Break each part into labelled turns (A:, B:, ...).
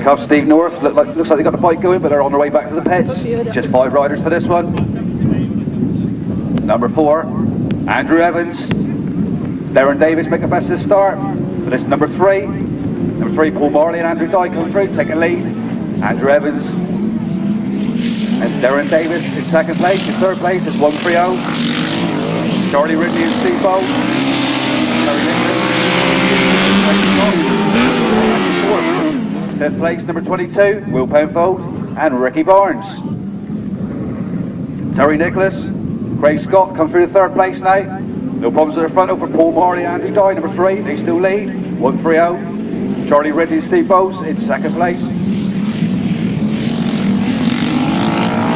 A: comes Steve North. Looks like they got the bike going, but they're on their way back to the pits. Just 5 riders for this one. Number 4, Andrew Evans. Darren Davis make the best of the start. For this number 3. Number 3, Paul Marley and Andrew Dye come through, take a lead. Andrew Evans and Darren Davis in second place. In third place is 130. Charlie Ridley and Steve Bowles. Fifth place, number 22, Will Penfold and Ricky Barnes. Terry Nicholas, Craig Scott come through the third place now. No problems at the front over Paul Marley and Andrew Dye, number 3, they still lead. 130. Charlie Ridley and Steve Bowles in second place.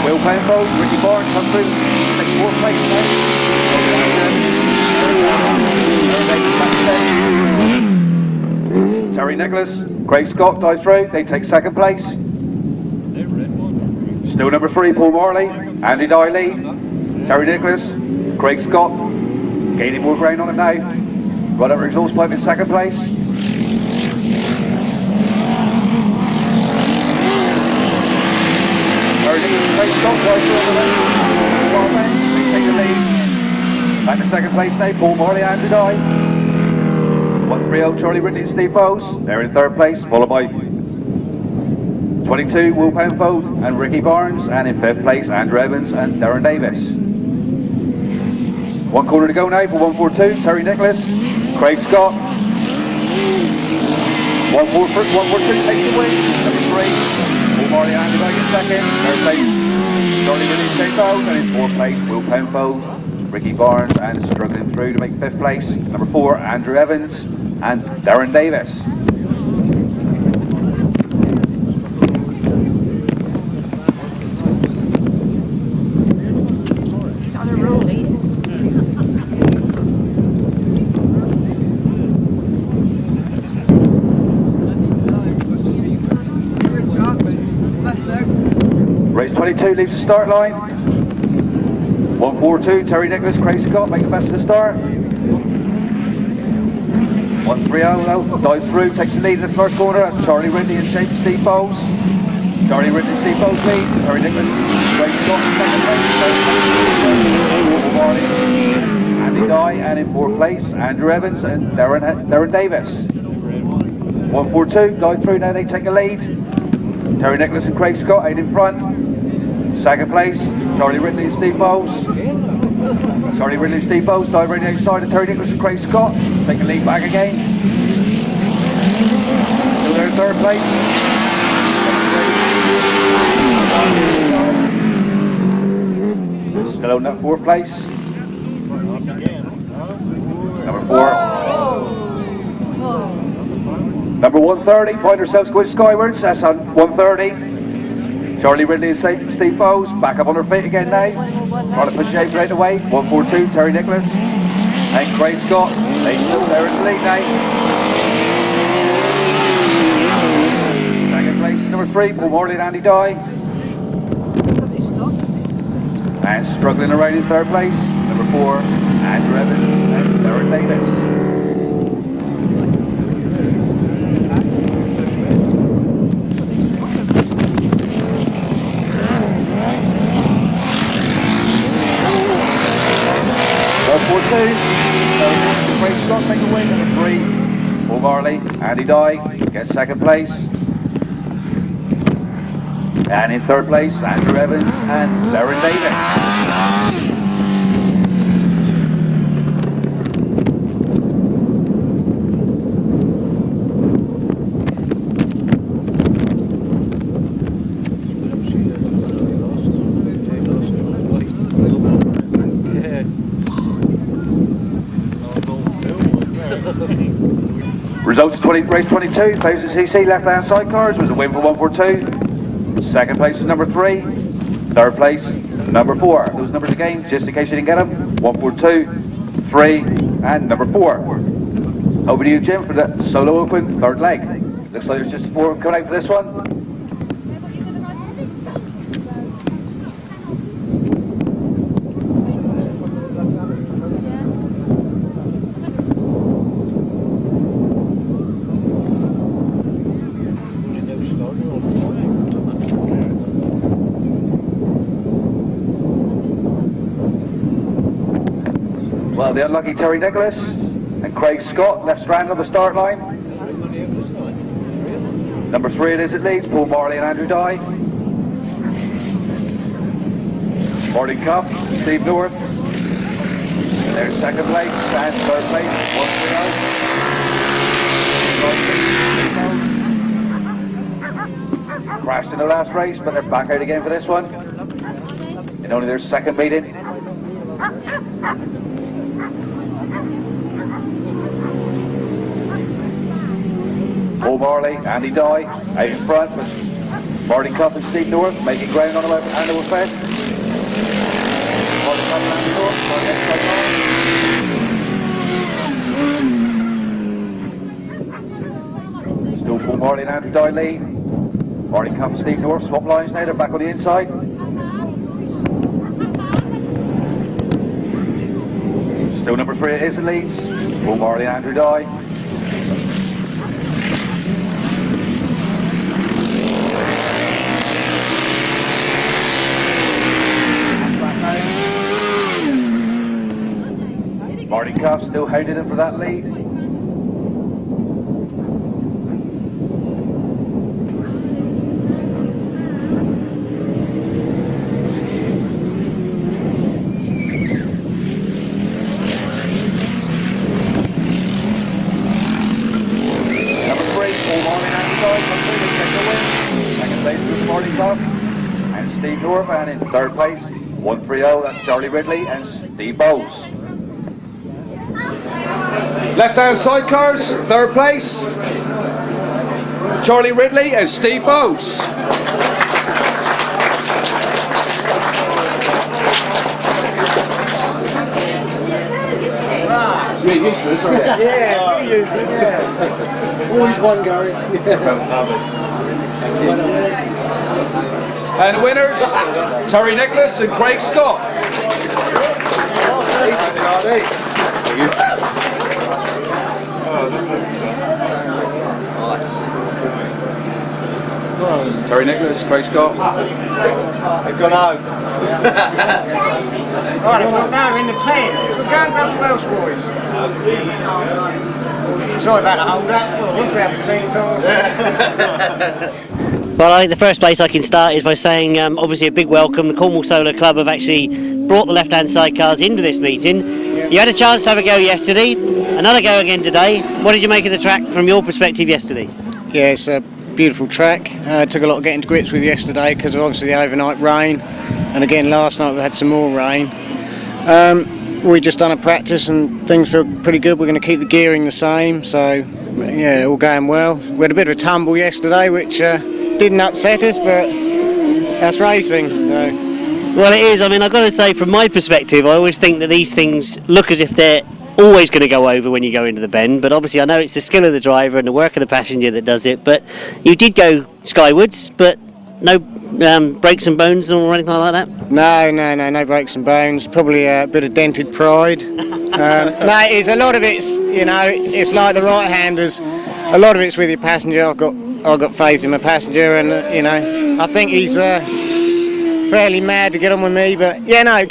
A: Will Penfold, Ricky Barnes come through, take fourth place now. Terry Nicholas, Craig Scott dive through, they take second place. Still number 3, Paul Marley, Andy Dye lead. Terry Nicholas, Craig Scott, gaining more ground on it now. Right over exhaust pipe in second place. Terry Nicholas, Craig Scott dive through on the left. They take the lead. Back to second place now, Paul Marley, Andy Dye. 130, Charlie Ridley and Steve Bowles. They're in third place, followed by 22, Will Penfold and Ricky Barnes. And in fifth place, Andrew Evans and Darren Davis. 1 corner to go now for 142, Terry Nicholas, Craig Scott. 142 takes the win. Number 3, Paul Marley and Andy Dye in second. Third place, Charlie Ridley and Steve Bowles. And in fourth place, Will Penfold, Ricky Barnes, and struggling through to make fifth place, number 4, Andrew Evans and Darren Davis.
B: He's on a roll, he is.
A: Race 22 leaves the start line. 142, Terry Nicholas, Craig Scott make the best of the start. 130 now, dives through, takes the lead in the first corner. That's Charlie Ridley and Steve Bowles. Charlie Ridley and Steve Bowles lead. Terry Nicholas, Craig Scott in second place. Andy Dye, and in fourth place, Andrew Evans and Darren Davis. 142, dive through now, they take a lead. Terry Nicholas and Craig Scott out in front. Second place, Charlie Ridley and Steve Bowles. Charlie Ridley and Steve Bowles dive right outside of Terry Nicholas and Craig Scott. Take a lead back again. Still there in third place. Still on that fourth place. Number 4. Number 130, find ourselves going skywards. That's on 130. Charlie Ridley and Steve Bowles back up on their feet again now. Trying to push James right away. 142, Terry Nicholas and Craig Scott. They still there in the lead now. Second place, number 3, Paul Marley and Andy Dye. And struggling around in third place, number 4, Andrew Evans and Darren Davis. Craig Scott make a win. Number 3, Paul Marley, Andy Dye gets second place. And in third place, Andrew Evans and Darren Davis. Results of race 22, 1000cc left hand sidecars was a win for 142. Second place was number 3. Third place, number 4. Those numbers again, just in case you didn't get them. 142, 3, and number 4. Over to you, Jim, for the solo open third leg. Looks like there's just 4 coming out for this one. Well, the unlucky Torry Nicholas and Craig Scott left strand on the start line. Number 3 it is at leads, Paul Marley and Andrew Dye. Martin Cuff, Steve North. And there's second place and third place, 1-3-0. Crashed in the last race, but they're back out again for this one. And only their second meeting. Paul Marley, Andy Dye, out in front with Martin Cuff and Steve North, making ground on the left hand of the fence. Martin Cuff and Andy North, still Paul Marley and Andrew Dye lead. Martin Cuff and Steve North swap lines now, they're back on the inside. Still number 3 it is in leads, Paul Marley and Andrew Dye. Martin Cuff still hounding him for that lead. Number 3, Paul Marley and Andrew Dye, take the win. Second place was Martin Cuff and Steve North, and in third place, 1-3-0, that's Charlie Ridley and Steve Bowles.
C: Left Hand Sidecars, third place, Charlie Ridley and Steve Bowles. You're used to this, aren't you?
D: Yeah, pretty usually, yeah. Always one going.
C: And the winners, Torry Nicholas and Craig Scott. Torry Nicholas, Craig Scott.
D: They've gone home.
B: Right, I've got now in the 10. We're going to the Welsh boys. Sorry about the hold up. Well, we haven't seen something.
E: Well, I think the first place I can start is by saying obviously a big welcome. The Cornwall Solar Club have actually brought the left-hand sidecars into this meeting. You had a chance to have a go yesterday, another go again today. What did you make of the track from your perspective yesterday?
D: Yeah, it's a beautiful track. Took a lot of getting to grips with yesterday because of obviously the overnight rain, and again last night we had some more rain. We just done a practice and things feel pretty good. We're going to keep the gearing the same, so yeah, all going well. We had a bit of a tumble yesterday, which didn't upset us, but that's racing. So.
E: Well, it is. I mean, I've got to say, from my perspective, I always think that these things look as if they're always going to go over when you go into the bend, but obviously I know it's the skill of the driver and the work of the passenger that does it. But you did go skywards, but no breaks and bones or anything like that?
D: No breaks and bones. Probably a bit of dented pride. No, it's a lot of it's, you know, it's like the right-handers. A lot of it's with your passenger. I've got faith in my passenger, and you know, I think he's fairly mad to get on with me. But yeah, no, it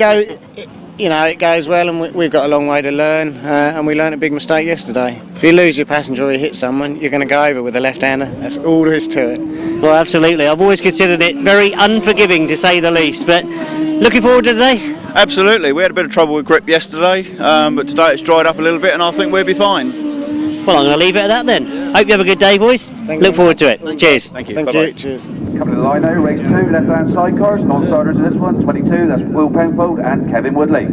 D: goes well, and we've got a long way to learn. And we learned a big mistake yesterday. If you lose your passenger or you hit someone, you're going to go over with a left-hander. That's all there is to it.
E: Well, absolutely. I've always considered it very unforgiving, to say the least. But looking forward to today?
F: Absolutely. We had a bit of trouble with grip yesterday, but today it's dried up a little bit, and I think we'll be fine.
E: Well, I'm going to leave it at that then. Hope you have a good day, boys. Look forward to it. Cheers.
F: Thank you.
D: Thank
F: Bye-bye.
D: you. Cheers.
A: Coming to the line now, race 2, left-hand sidecars, non-starters in this one, 22, that's Will Penfold and Kevin Woodley.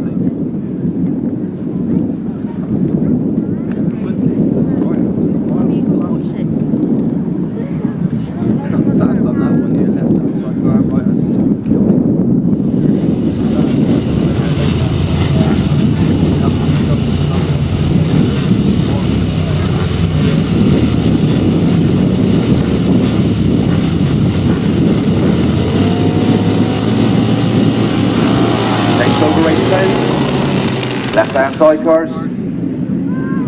A: Left-hand sidecars,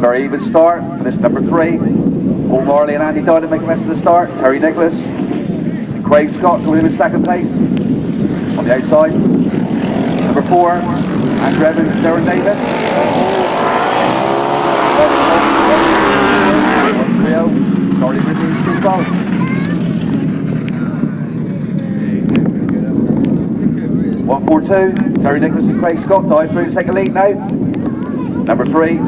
A: very even start for this number 3. Paul Marley and Andy Dodd make the rest of the start. Torry Nicholas and Craig Scott coming in second place. On the outside, number 4, Andrew Evans and Darren Davis. Torry, Ridley Steve Bowles. 142, Terry Nicholas and Craig Scott dive through to take a lead now. Number 3,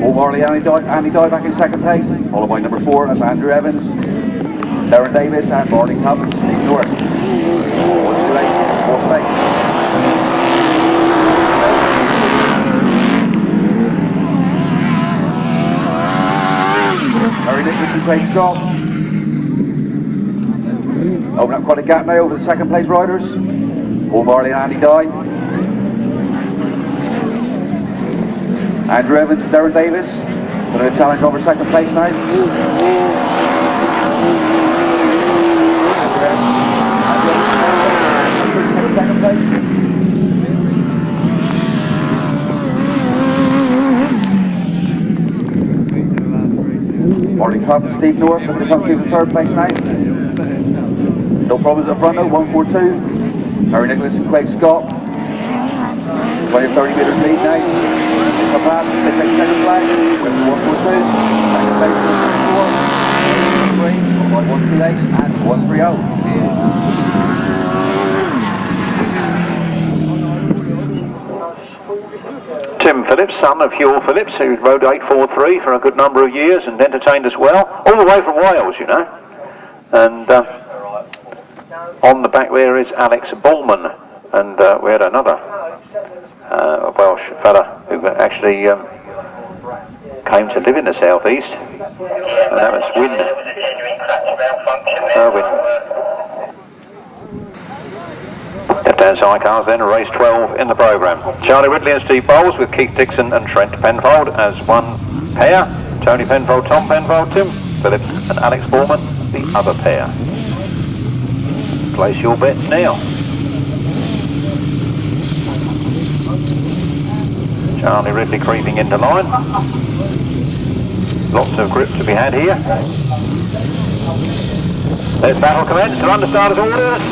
A: Paul Marley, Andy Dye back in second place, followed by number 4, that's Andrew Evans, Darren Davis and Marty Cup, Steve North. 128, fourth place. Terry Nicholas and Craig Scott. Open up quite a gap now over the second place riders. Paul Marley and Andy Dye. Andrew Evans and Darren Davis. Going to challenge over second place now. Second place. Marty Cup and Steve North looking to come through the third place now. No problems up front though, 142. Terry Nicholas and Craig Scott. 20 or 30 metres lead now. Come back, they take second flag. 142. Second place, 134. 3, 128 and 130.
G: Tim Phillips, son of Hugh Phillips, who rode 843 for a good number of years and entertained us well, all the way from Wales, you know. And on the back there is Alex Bullman, and we had another Welsh fella who actually came to live in the southeast, and that was Irwin. Left Hand Sidecars then, race 12 in the programme. Charlie Ridley and Steve Bowles with Keith Dixon and Trent Penfold as one pair. Tony Penfold, Tom Penfold, Tim Phillips and Alex Borman, the other pair. Place your bets now. Charlie Ridley creeping into line. Lots of grip to be had here. There's battle commence to understarters orders.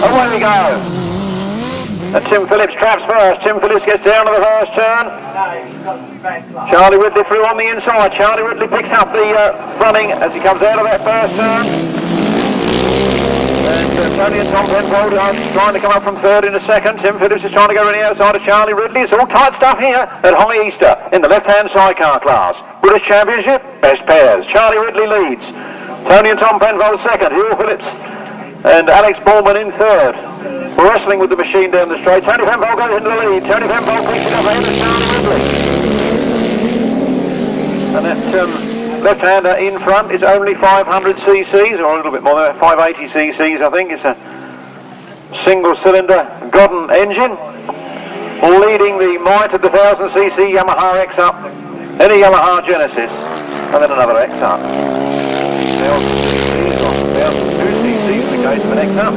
G: Away we go. And Tim Phillips traps first. Tim Phillips gets down to the first turn. Charlie Ridley through on the inside. Charlie Ridley picks up the running as he comes out of that first turn. And Tony and Tom Penfold are trying to come up from third in a second. Tim Phillips is trying to go around the outside of Charlie Ridley. It's all tight stuff here at High Easter in the left-hand sidecar class. British Championship, best pairs. Charlie Ridley leads. Tony and Tom Penfold second. Hugh Phillips and Alex Ballman in third. We're wrestling with the machine down the straight. Tony Penfold goes into the lead. Tony Penfold picks it up ahead of Charlie Ridley. And that left-hander in front is only 500 cc's, or a little bit more than 580 cc's, I think. It's a single-cylinder Goodwin engine, leading the might of the 1000 cc Yamaha X up, then a Yamaha Genesis, and then another X up. 1000 cc's or 1002 cc's in the case of an X up.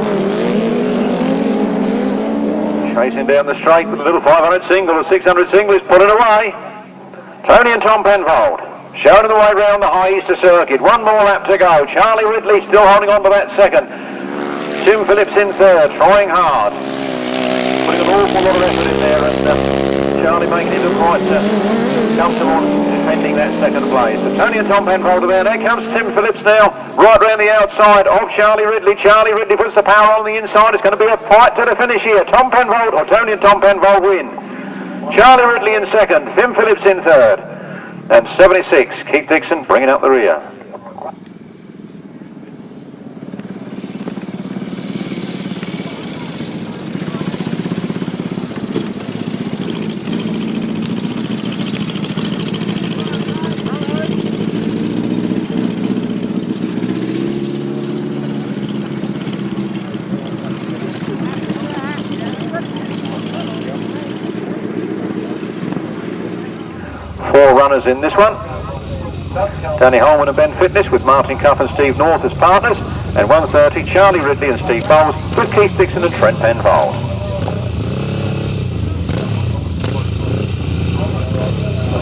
G: Chasing down the straight with a little 500 single, a 600 single is pulling away. Tony and Tom Penfold showing the way round the High Easter circuit. One more lap to go. Charlie Ridley still holding on to that second. Tim Phillips in third, trying hard. Putting an awful lot of effort in there, and Charlie making it look quite comfortable defending that second place. So Tony and Tom Penfold are there. There comes Tim Phillips now, right round the outside of Charlie Ridley. Charlie Ridley puts the power on the inside. It's going to be a fight to the finish here. Tom Penfold, or Tony and Tom Penfold win. Charlie Ridley in second, Tim Phillips in third. And 76, Keith Dixon bringing up the rear. Four runners in this one. Danny Holman and Ben Fitness with Martin Cuff and Steve North as partners, and 130 Charlie Ridley and Steve Bowles with Keith Dixon and Trent Penfold.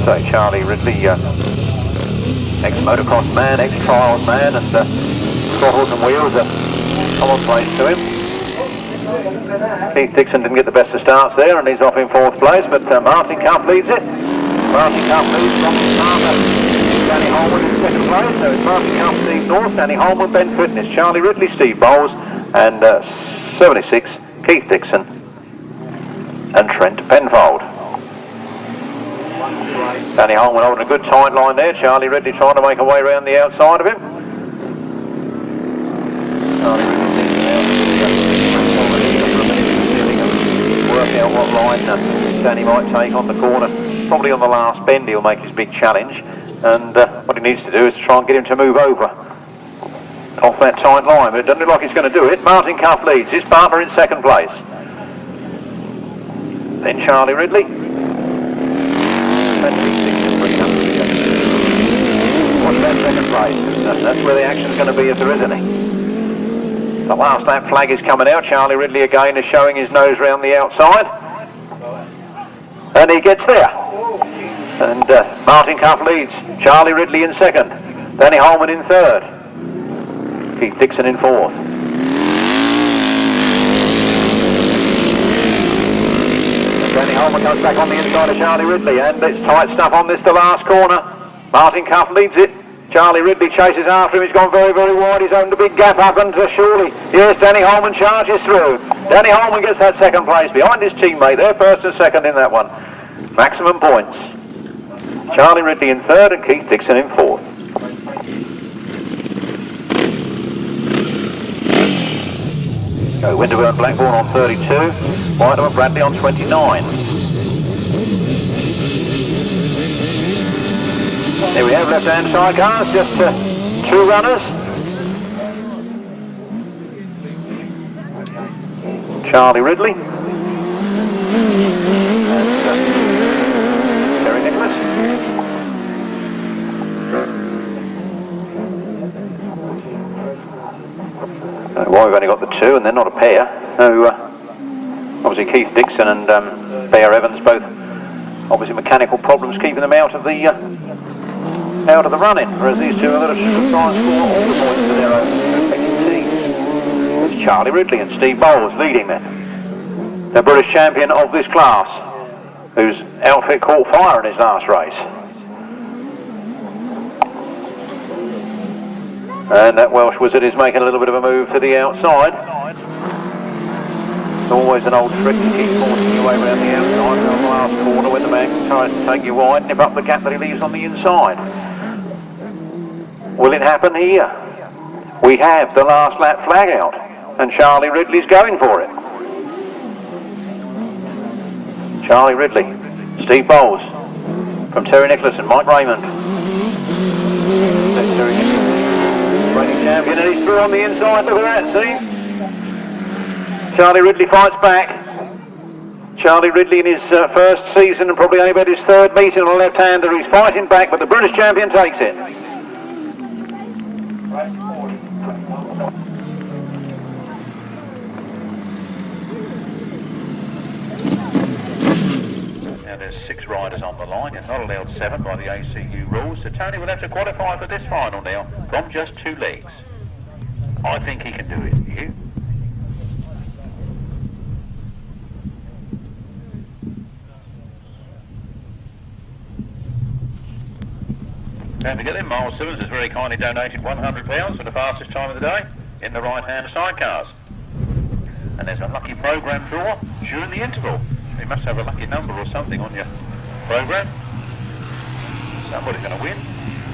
G: So Charlie Ridley, ex-motocross man, ex-trials man, and throttles and wheels are commonplace to him. Keith Dixon didn't get the best of starts there, and he's off in fourth place, but Martin Cuff leads it. Martin Cup leads from his partner, Danny Holman in second place. So it's Martin Cup, Steve North, Danny Holman, Ben Frittenden, Charlie Ridley, Steve Bowles, and 76, Keith Dixon and Trent Penfold. Danny Holman holding a good tight line there. Charlie Ridley trying to make a way around the outside of him. Charlie Ridley work out what line Danny might take on the corner. Probably on the last bend he'll make his big challenge, and what he needs to do is to try and get him to move over off that tight line, but it doesn't look like he's going to do it. Martin Cuff leads, his partner in second place. Then Charlie Ridley. Watch that second place. That's where the action's going to be if there is any. The last lap flag is coming out. Charlie Ridley again is showing his nose round the outside. And he gets there. And Martin Cuff leads. Charlie Ridley in second. Danny Holman in third. Keith Dixon in fourth. Danny Holman comes back on the inside of Charlie Ridley, and it's tight stuff on this, the last corner. Martin Cuff leads it. Charlie Ridley chases after him. He's gone very, very wide. He's opened a big gap up, and surely, yes, Danny Holman charges through. Danny Holman gets that second place behind his teammate. They're first and second in that one. Maximum points. Charlie Ridley in third and Keith Dixon in fourth. Go Winterburn and Blackburn on 32, Whiteham and Bradley on 29. Here we have Left Hand Sidecars, just two runners. Charlie Ridley. And Terry Nicholas. Well, we've only got the two, and they're not a pair. So, obviously Keith Dixon and Bear Evans, both obviously mechanical problems keeping them out of the run-in, whereas these two are going to try and score all the points for their own respective teams. It's Charlie Ridley and Steve Bowles leading them. The British champion of this class, whose outfit caught fire in his last race. And that Welsh wizard is making a little bit of a move to the outside. It's always an old trick to keep forcing your way around the outside on the last corner when the man tries to take you wide, nip up the gap that he leaves on the inside. Will it happen here? We have the last lap flag out, and Charlie Ridley's going for it. Charlie Ridley, Steve Bowles, from Terry Nicholas and Mike Raymond. That's Terry Nicholas. Reigning champion, and he's through on the inside. Look at that, see? Charlie Ridley fights back. Charlie Ridley in his first season and probably only about his third meeting on a left-hander. He's fighting back, but the British champion takes it.
H: Now there's 6 riders on the line. You're not allowed 7 by the ACU rules. So Tony will have to qualify for this final now from just 2 legs. I think he can do it. You? Don't forget him, Miles Simmons has very kindly donated £100 for the fastest time of the day in the right-hand sidecars. And there's a lucky programme draw during the interval. You must have a lucky number or something on your programme. Somebody's going to win.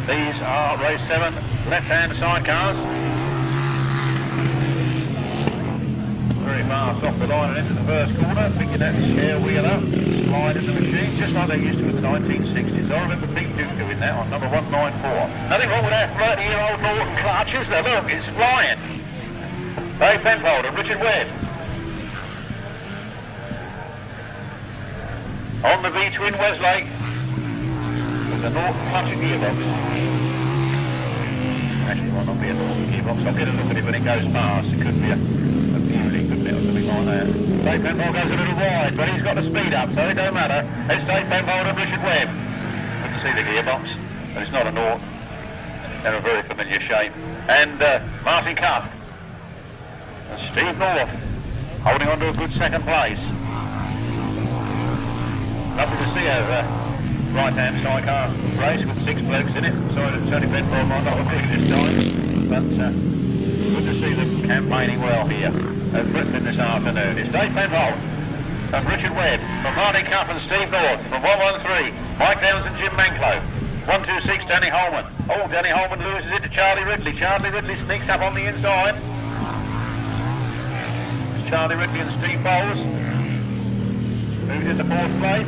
H: These are race 7 left-hand sidecars. Very fast off the line and into the first corner, picking that spare wheel up, slide in the machine, just like they used to in the 1960s. I remember Pete Duke doing that on number 194. Nothing wrong with that 30-year-old Norton clutches. Now look, it's flying. Dave Penfold and Richard Webb. On the V-twin Westlake, with the Norton clutching gearbox. Actually, it might not be a Norton gearbox. I'll get a look at it when it goes past. It could be a Buick, could be or something like that. Dave Penfold goes a little wide, but he's got the speed up, so it don't matter. It's Dave Penfold and Richard Webb. You can see the gearbox, but it's not a Norton. They're a very familiar shape. And Martin Cuff and Steve North holding on to a good second place. Lovely to see how right-hand sidecar race with 6 blokes in it. Sorry that Tony Penfold might not agree this time, but good to see them campaigning well here at Frittenden this afternoon. It's Dave Penfold and Richard Webb from Marty Cuff and Steve North from 113, Mike Downs and Jim Manklow. 126, Danny Holman. Oh, Danny Holman loses it to Charlie Ridley. Charlie Ridley sneaks up on the inside. It's Charlie Ridley and Steve Bowles. Moves into 4th place.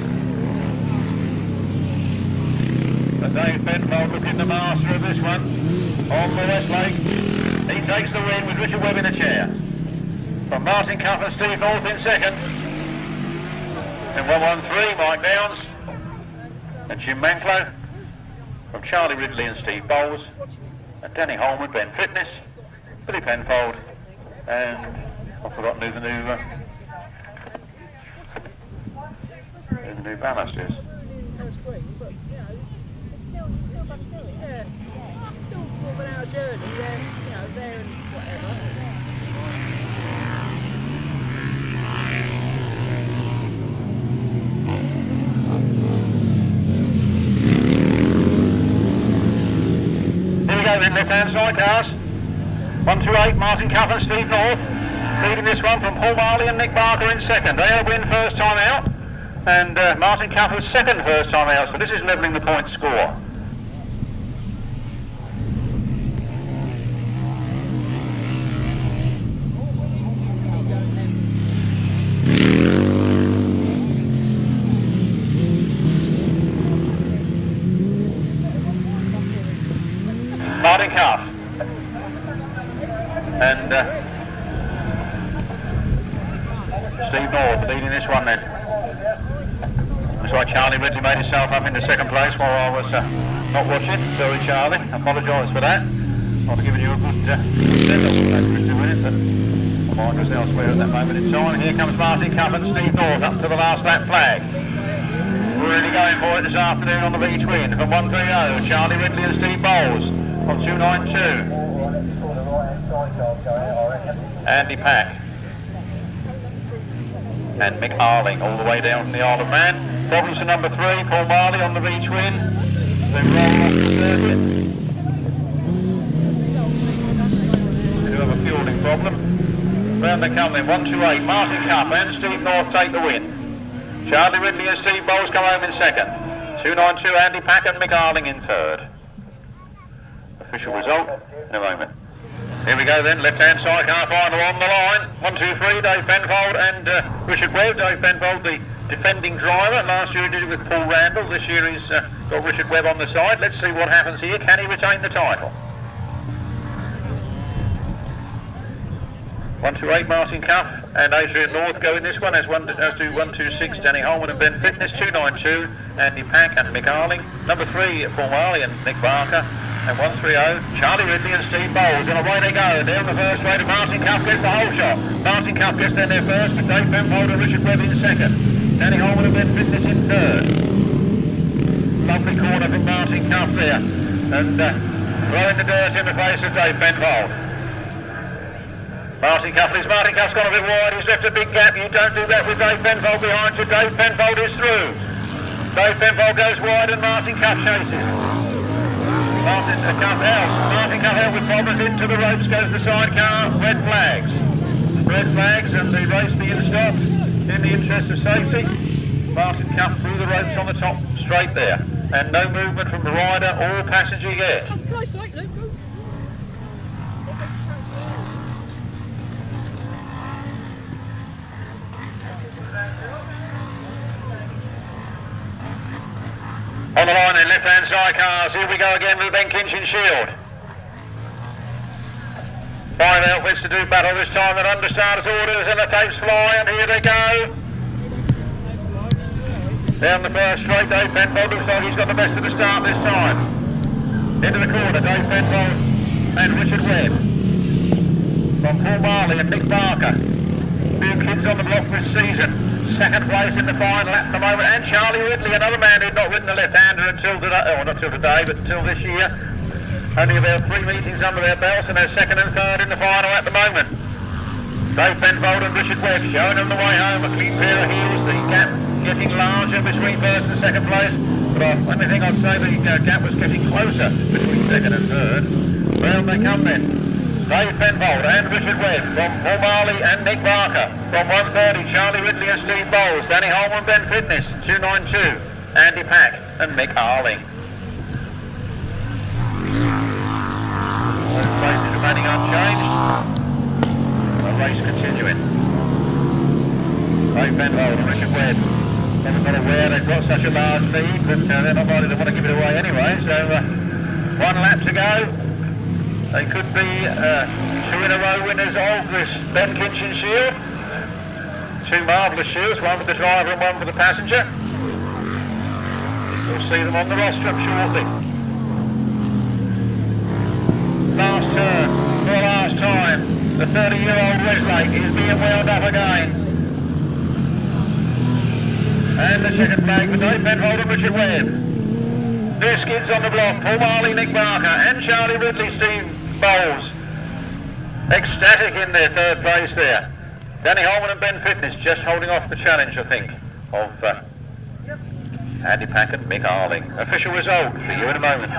H: But Dave Penfold looking the master of this one on the Westlake. He takes the win with Richard Webb in a chair. From Martin Cuff and Steve North in 2nd. In 113, Mike Downs and Jim Manklow. From Charlie Ridley and Steve Bowles, and Danny Holman, Ben Fitness, Billy Penfold, and I've forgotten who the new ballast is.
I: That's great, but you know, it's still fun to do it. Yeah, it's still 4-hour journey. You know, there and whatever.
H: In left-hand side cars. 128, Martin Cuff and Steve North. Leading this one from Paul Marley and Nick Barker in 2nd. They'll win first time out. And Martin Cuff was 2nd first time out. So this is levelling the point score. Martin Cuff and Steve North leading this one then. Looks like Charlie Ridley made himself up into 2nd place while I was not watching. Sorry Charlie, I apologise for that. I'd have given you a good send-off to win it, but my mind was elsewhere at that moment in time. Here comes Martin Cuff and Steve North up to the last lap flag. We're really going for it this afternoon on the V-twin from 130, Charlie Ridley and Steve Bowles. From 292, Andy Pack and Mick Arling all the way down from the Isle of Man. Problems to number 3, Paul Marley on the V-twin. They roll off the circuit. They do have a fueling problem. Round they come then, 128, Martin Cuff and Steve North take the win. Charlie Ridley and Steve Bowles come home in 2nd. 292, Andy Pack and Mick Arling in 3rd. Official result in a moment. Here we go then, left-hand sidecar final on the line. 123, Dave Penfold and Richard Webb. Dave Penfold, the defending driver. Last year he did it with Paul Randall. This year he's got Richard Webb on the side. Let's see what happens here. Can he retain the title? 128, Martin Cuff and Adrian North go in this one, as do 126, Danny Holman and Ben Fitness. 292, Andy Pack and Mick Arling. Number 3, Paul Marley and Nick Barker. And 130, Charlie Ridley and Steve Bowles. And away they go. Down the first straight, and Martin Cuff gets the whole shot. Martin Cuff gets down there first, with Dave Penfold and Richard Webb in 2nd. Danny Holman and Ben Fitness in 3rd. Lovely corner from Martin Cuff there. And throwing the dirt in the face of Dave Penfold. Martin Cuff's gone a bit wide. He's left a big gap. You don't do that with Dave Penfold behind you. Dave Penfold is through. Dave Penfold goes wide and Martin Cuff chases. Martin Cuff out with problems, into the ropes goes the sidecar. Red flags and the race being stopped in the interest of safety. Martin Cuff through the ropes on the top straight there, and no movement from the rider or passenger yet. On the line then, left-hand side cars. Here we go again with the Ben Kinchin Shield. 5 outfits to do battle this time. They're under starters orders and the tapes fly, and here they go. Down the first straight, Dave Penfold looks like he's got the best of the start this time. Into the corner, Dave Penfold and Richard Webb. From Paul Marley and Nick Barker. Few kids on the block this season. 2nd place in the final at the moment, and Charlie Ridley, another man who'd not ridden a left-hander until today, oh, not till today, but until this year. Only about 3 meetings under their belts, and they're 2nd and 3rd in the final at the moment. Dave Penfold and Richard Webb showing them the way home, a clean pair of heels, the gap getting larger between 1st and 2nd place. The off. Only thing I'd say, the gap was getting closer between second and third. Round they come then. Dave Penfold and Richard Webb from Paul Marley and Nick Barker. From 130, Charlie Ridley and Steve Bowles. Danny Holman, Ben Fitness, 292. Andy Pack and Mick Arling. All places remaining unchanged. The race continuing. Dave Penfold and Richard Webb. I'm not aware they've got such a large lead, but they're not likely to want to give it away anyway. So 1 lap to go. They could be 2 in a row winners of this Ben Kinchin Shield. 2 marvellous shields, one for the driver and one for the passenger. We'll see them on the rostrum shortly. Last turn, for the last time, the 30-year-old Westlake is being wound up again. And the second flag for Dave Penfold and Richard Webb. New skids on the block, Paul Marley, Nick Barker and Charlie Ridley, Steve Bowles. Ecstatic in their third place there. Danny Holman and Ben Fitness just holding off the challenge, I think, of Andy Pack and Mick Arling. Official result for you in a moment.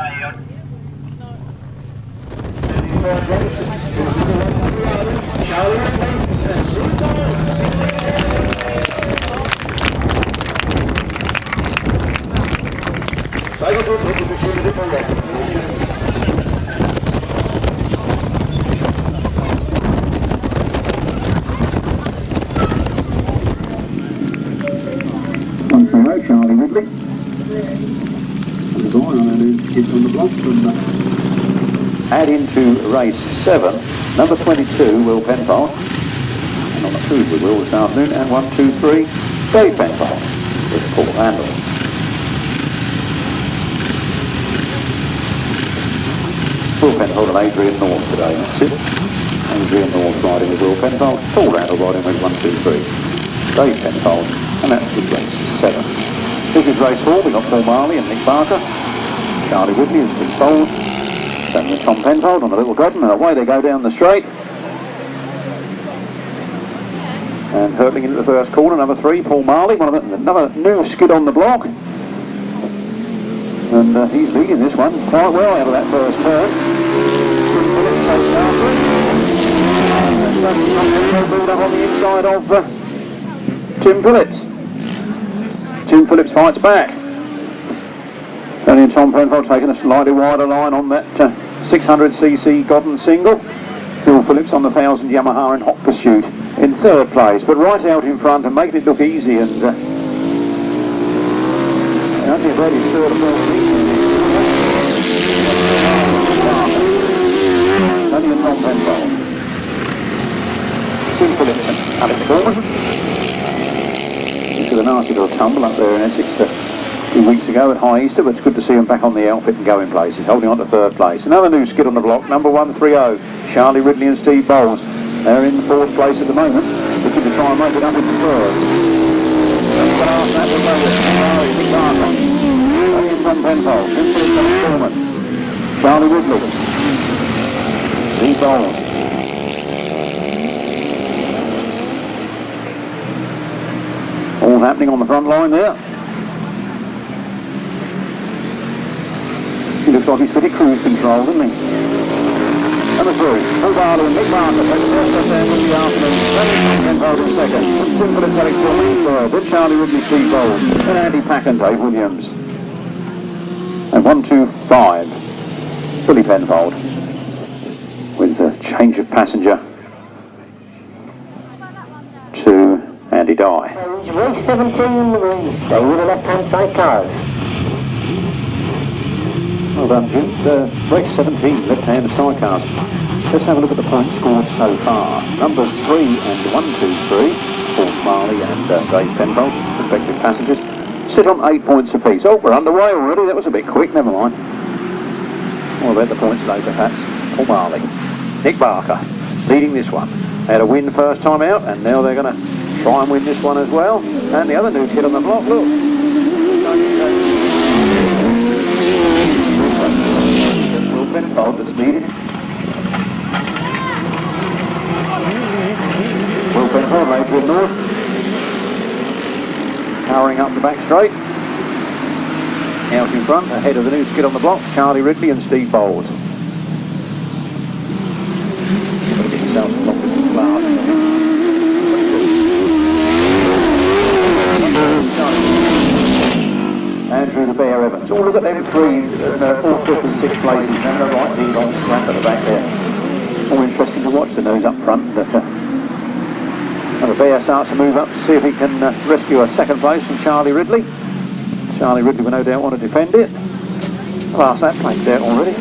G: Charlie Ridley. And on the block from add into race 7, number 22, Will Penfold. And on the food we will this afternoon. And 1, 2, 3, Dave Penfold with Paul Handel. Will Penfold and Adrian North today, that's it. Adrian North riding with Will Penfold, Paul Handel riding with 1, 2, 3, Dave Penfold, and that's with race 7. This is race 4, we've got Paul Marley and Nick Barker, Charlie Ridley and Steve Bowles, Stoneman and Tom Penfold on the little Goodwin, and away they go down the straight. And hurtling into the first corner, number 3, Paul Marley, another new skid on the block. And he's leading this one quite well out of that first turn. And build up on the inside of Tim Phillips. Tim Phillips fights back. Danny and Tom Penfold taking a slightly wider line on that 600cc Goodwin single. Phil Phillips on the 1000 Yamaha in hot pursuit in third place, but right out in front and making it look easy, and I think that is third or fourth. Danny and Tom Penfold. Tim Phillips and Alex Cornwall. Into the nasty little tumble up there in Essex a few weeks ago at High Easter, but it's good to see him back on the outfit and going places, holding on to third place. Another new skid on the block, number 130, Charlie Ridley and Steve Bowles. They're in fourth place at the moment, looking to try and make it up into third. Tom Penfold, Stoneman, Charlie Ridley, Steve Bowles. All happening on the front line there. He looks like he's pretty cruise control, doesn't he? Number 3, Paul Barlow and Mick Barker take the first left hand of the afternoon. Danny Penfold in second. Tim Phillips, Alex Cornwall in third. Then Charlie Ridley, Steve Bowles. Then Andy Pack and Dave Williams. And 1, 2, 5, Billy Penfold with a change of passenger to Andy Dye.
J: Race 17, Louise. Stay with the left-hand side cars.
G: Well done, Jim. Race 17, left-hand sidecars. Let's have a look at the points scored so far. Numbers 3 and 1, 2, 3, Paul Marley and Dave Penfold, respective passengers, sit on 8 points apiece. Oh, we're underway already. That was a bit quick. Never mind. What about the points later, perhaps? Paul Marley, Nick Barker, leading this one. They had a win first time out, and now they're going to try and win this one as well. And the other new kid on the block, look. Will Penfold that's leading. Will Penfold, Adrian North. Powering up the back straight. Out in front, ahead of the new skid on the block, Charlie Ridley and Steve Bowles. Got to get yourself some longer than last. Andrew the Bear Evans. Oh, look at them three, 4th, 5th and 6th places. Having a right lead on front at the back there. All interesting to watch the nose up front. But, and the Bear starts to move up to see if he can rescue a 2nd place from Charlie Ridley. Charlie Ridley will no doubt want to defend it. Last that plank's out already.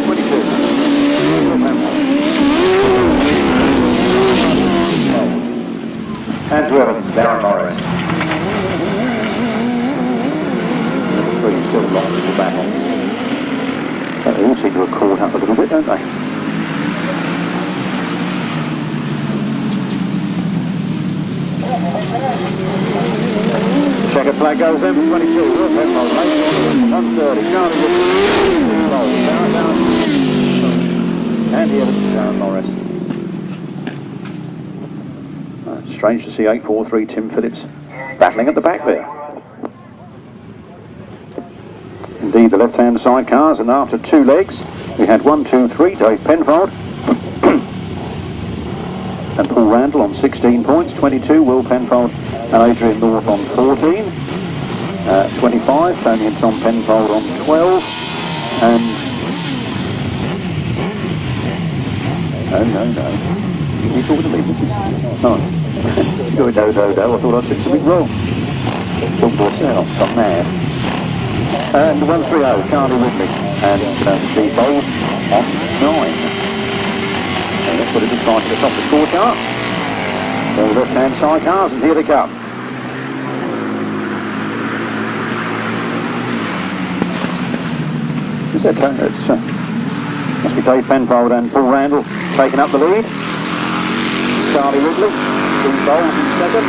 G: 22. Andrew Evans, Darren Morris. Still long to the battle. But they all seem to have caught up a little bit, don't they? Checkered flag goes in for 22. 130. Charlie down. Andy Evans, Darren Morris. Strange to see 843 Tim Phillips battling at the back there. Indeed, the left-hand sidecars, and after 2 legs, we had 1, 2, 3, Dave Penfold and Paul Randall on 16 points, 22, Will Penfold and Adrian North on 14, 25, Tony and Tom Penfold on 12, and no, you talking to me, Mrs. No, she's going no, I thought I'd said something wrong. Talk to yourself, I'm mad. And 130, Charlie Ridley and Steve Bowles on 9. And that's what it looks like at the top of the scorecard. All left-hand side cars, and here they come. Is that must be Dave Penfold and Paul Randall taking up the lead. Charlie Ridley, Steve Bowles in 2nd.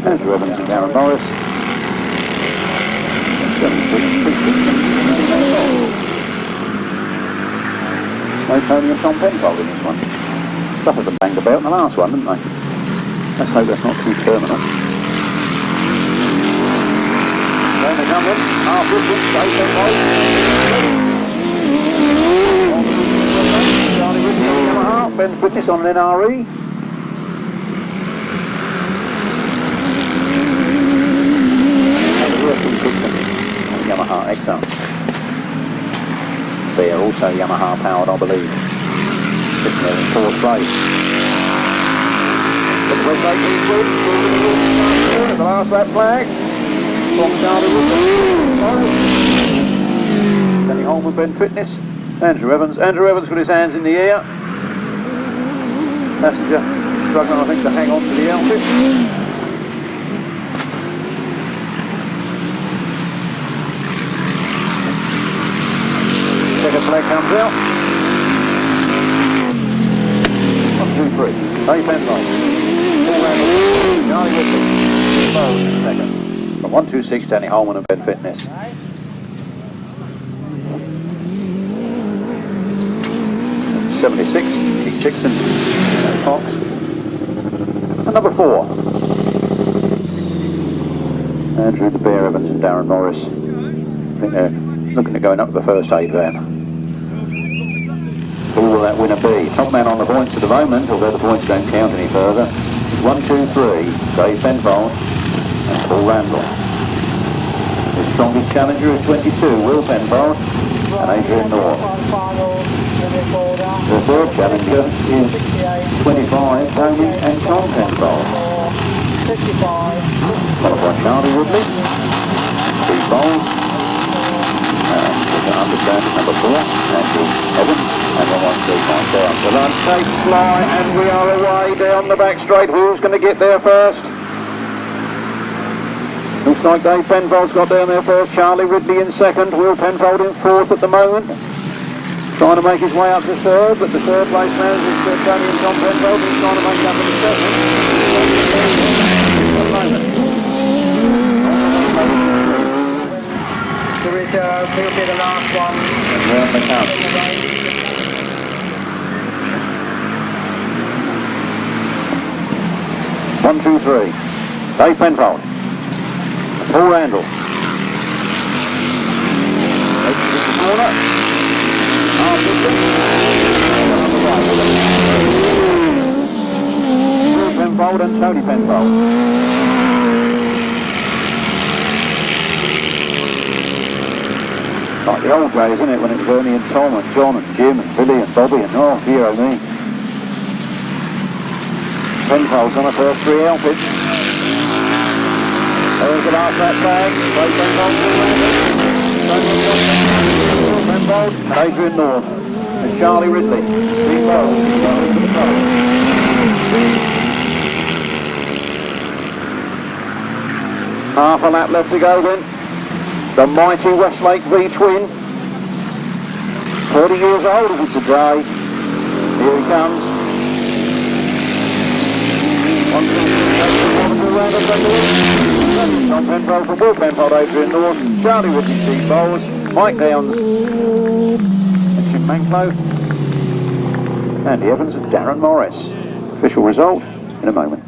G: Andrew Evans and Darren Morris. No Tony and Tom Penfold in this one. Stuff had them banged about in the last one, didn't they? Let's hope that's not too terminal. Then they come in, half distance, Dave Penfold. Charlie Ridley on the Yamaha, Ben Fitness on an NRE. Yamaha XR. They are also Yamaha powered, I believe. Sitting there in 4th place. The last lap flag from Charlie Woodland. Danny Holman, Ben Fitness. Andrew Evans with his hands in the air. Passenger struggling, I think, to hang on to the outfit. Second flag comes out. 1, 2, 3. Dave Penfold. Charlie Ridley. Bowles in 2nd. From 126, Danny Holman and Ben Fitness. .76, Keith Dixon, Fox. And number 4. Andrew the Bear Evans and Darren Morris. I think they're looking at going up to the first 8 van. Who will that winner be? Top man on the points at the moment, although the points don't count any further. 1, 2, 3, Dave Penfold and Paul Randall. His strongest challenger is 22, Will Penfold and Adrian North. The 3rd challenger is 25, Tony and Tom Penfold. Followed by Charlie Ridley, Steve Bowles, understand number 4, Andrew Evans, and 113 down. The lunch takes fly, and we are away down the back straight. Who's going to get there first? Looks like Dave Penfold's got down there first. Charlie Ridley in 2nd. Will Penfold in 4th at the moment. Trying to make his way up to 3rd, but the 3rd place man is Tony and Tom Penfold. He's trying to make it up in 2nd. At the moment. He'll be the last one. And round they come. 1, 2, 3. Dave Penfold. Paul Randall. Takes the corner. Will Penfold and Tony Penfold. Like the old days, isn't it, when it was Ernie and Tom and John and Jim and Billy and Bobby and oh dear oh me. Penfold's on the first three outfits. There's the last lap flag. Penfold, Penfold and Adrian North and Charlie Ridley. Steve Bowles to the front. Half a lap left to go then. The mighty Westlake V-twin. 30 years old as it's today. Here he comes. 1, 2, 3, Tom Penfold from Will Penfold, Adrian North, Charlie Ridley, Steve Bowles, Mike Downs, and Jim Manklow, Andy Evans and Darren Morris. Official result in a moment.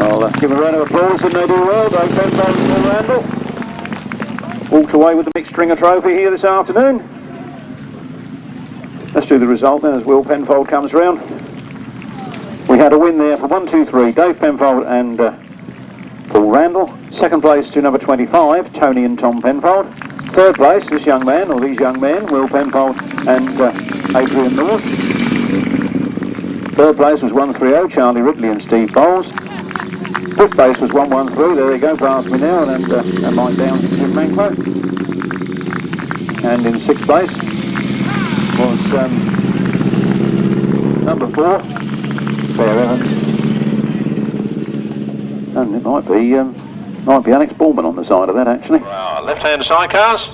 G: I'll give a round of applause, didn't they do well? Dave Penfold and Paul Randall walked away with the Mick Stringer Trophy here this afternoon. Let's do the result then as Will Penfold comes round. We had a win there for 1, 2, 3, Dave Penfold and Paul Randall. Second place to number 25, Tony and Tom Penfold. Third place, this young man, or these young men, Will Penfold and Adrian North. Third place was 130, Charlie Ridley and Steve Bowles. Fifth place was 113, there they go past me now, and Mike Downs and Jim Manklow. And in sixth place was number 4, Fair Evans. And it might be Alex Ballman on the side of that actually.
K: Left-hand sidecars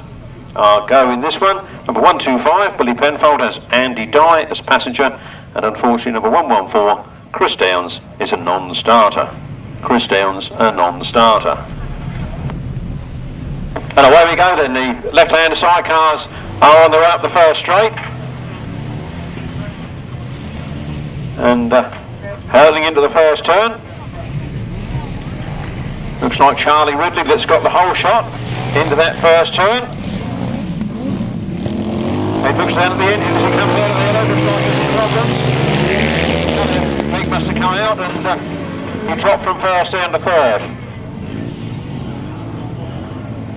K: are go in this one. Number 125, Billy Penfold has Andy Dye as passenger, and unfortunately number 114, Chris Downs, is a non-starter. Chris Downs, a non-starter. And away we go then, the left-hand sidecars are on the way up the first straight. And hurling into the first turn. Looks like Charlie Ridley that's got the whole shot into that first turn. He looks down at the engine as he comes out of the yellow, looks like there's some problems. Mick must have come out and he dropped from first down to third.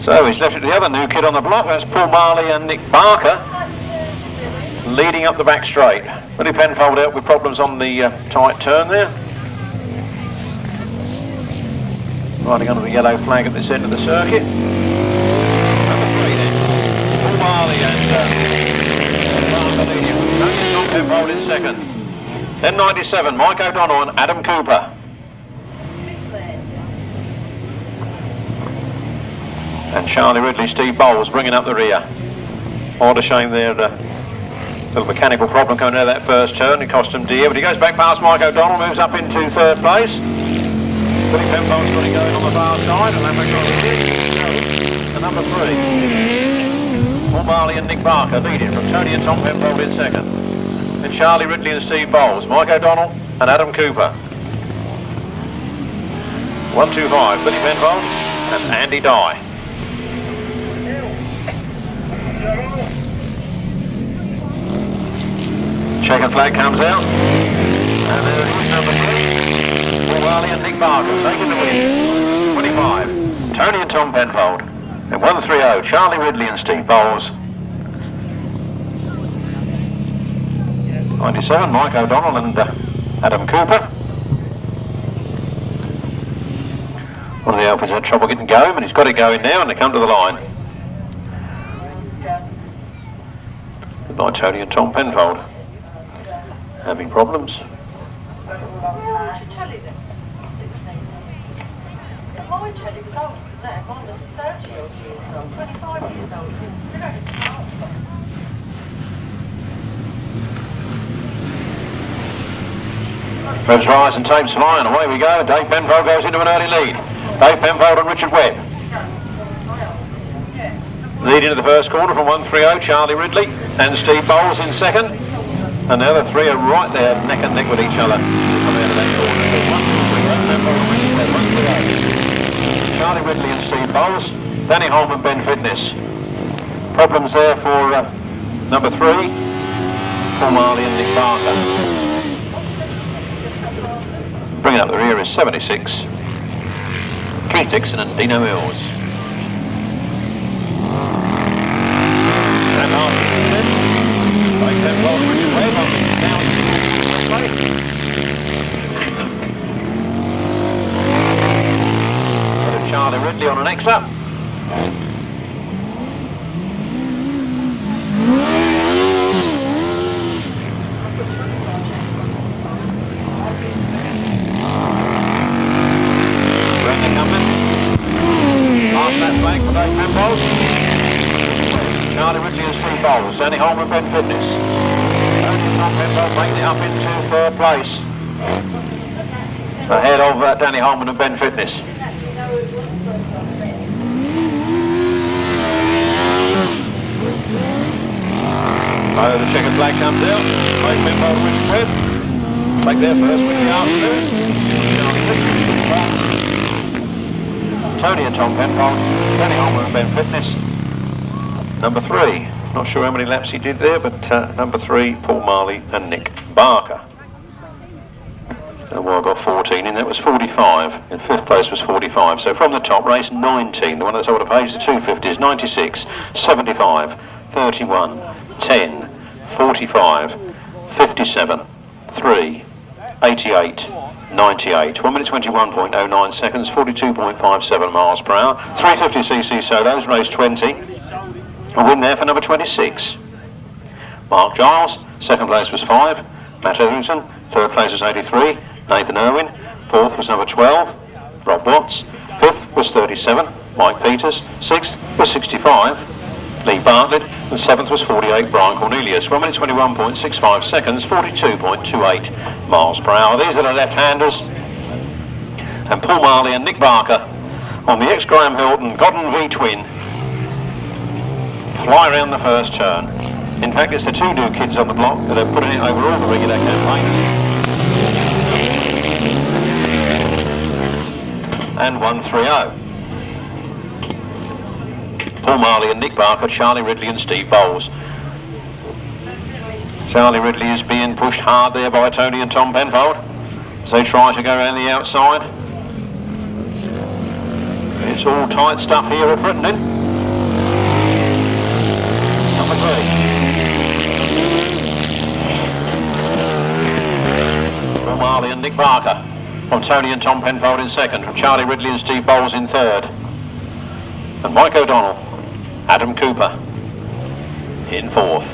K: So he's left it to the other new kid on the block, that's Paul Marley and Nick Barker, leading up the back straight. Billy Penfold out with problems on the tight turn there. Riding under the yellow flag at this end of the circuit. Number 3 then, Paul Marley and Barker leading. Tom Penfold in second. Then 97, Mike O'Donnell and Adam Cooper. And Charlie Ridley, Steve Bowles bringing up the rear. What a shame there, little mechanical problem coming out of that first turn. It cost him dear, but he goes back past Mike O'Donnell, moves up into third place. Billy Penfold's got it going on the far side, and that's the number 3. Paul Marley and Nick Barker leading from Tony and Tom Penfold in second. And Charlie Ridley and Steve Bowles, Mike O'Donnell and Adam Cooper. 125, Billy Penfold and Andy Dye. Checkered flag comes out, and there is number 3, Paul Marley and Nick Barker taking the win. 25, Tony and Tom Penfold, and 130, Charlie Ridley and Steve Bowles. 97, Mike O'Donnell and Adam Cooper. One of the Alphas had trouble getting going, but he's got it going now, and they come to the line. Goodbye, Tony and Tom Penfold. Having problems.
I: Mine telly was older than that. Mine was 30 odd years old, 25 years old. Still had a smartphone.
K: Revs rise and tapes fly, and away we go. Dave Penfold goes into an early lead. Dave Penfold and Richard Webb. Leading to the first corner from 130, Charlie Ridley and Steve Bowles in second. And the other three are right there, neck and neck with each other. Coming out of that corner. So 130. Charlie Ridley and Steve Bowles. Danny Holman, Ben Fitness. Problems there for number 3, Paul Marley and Nick Barker. Bringing up the rear is 76, Keith Dixon and Dino Mills. And after like that ball, Richard Webb on down. Charlie Ridley on an X-up. Brendan coming. Last lap flank for Left Hand Bowles. Charlie Ridley and Steve Bowles. Danny Holman, Ben Fitness. Tom Penfold making it up into third place. Ahead of Danny Holman and Ben Fitness. So the checkered flag comes out. Left Penfold and Richard Webb. Take their first win in the afternoon. Tony and Tom Penfold, Danny Holman and Ben Fitness. Number 3, not sure how many laps he did there, but number 3, Paul Marley and Nick Barker. And well, I got 14 in, that was 45. In 5th place was 45. So from the top, race 19, the one that's over the page, the 250s, 96, 75, 31, 10, 45, 57, 3, 88, 98, 1 minute 21.09 seconds, 42.57 miles per hour, 350cc solos, race 20, a win there for number 26. Mark Giles, 2nd place was 5, Matt Etherington, 3rd place was 83, Nathan Irwin, 4th was number 12, Rob Watts, 5th was 37, Mike Peters, 6th was 65, Lee Bartlett, and 7th was 48, Brian Cornelius. 1 minute 21.65 seconds, 42.28 miles per hour. These are the left-handers. And Paul Marley and Nick Barker on the ex-Graham Hilton Godden V-twin fly round the first turn. In fact, it's the two new kids on the block that are putting it over all the regular campaigners. And 130. Paul Marley and Nick Barker, Charlie Ridley and Steve Bowles. Charlie Ridley is being pushed hard there by Tony and Tom Penfold as they try to go around the outside. It's all tight stuff here at Frittenden. Number 3. Paul Marley and Nick Barker from Tony and Tom Penfold in second, from Charlie Ridley and Steve Bowles in third. And Mike O'Donnell, Adam Cooper in fourth.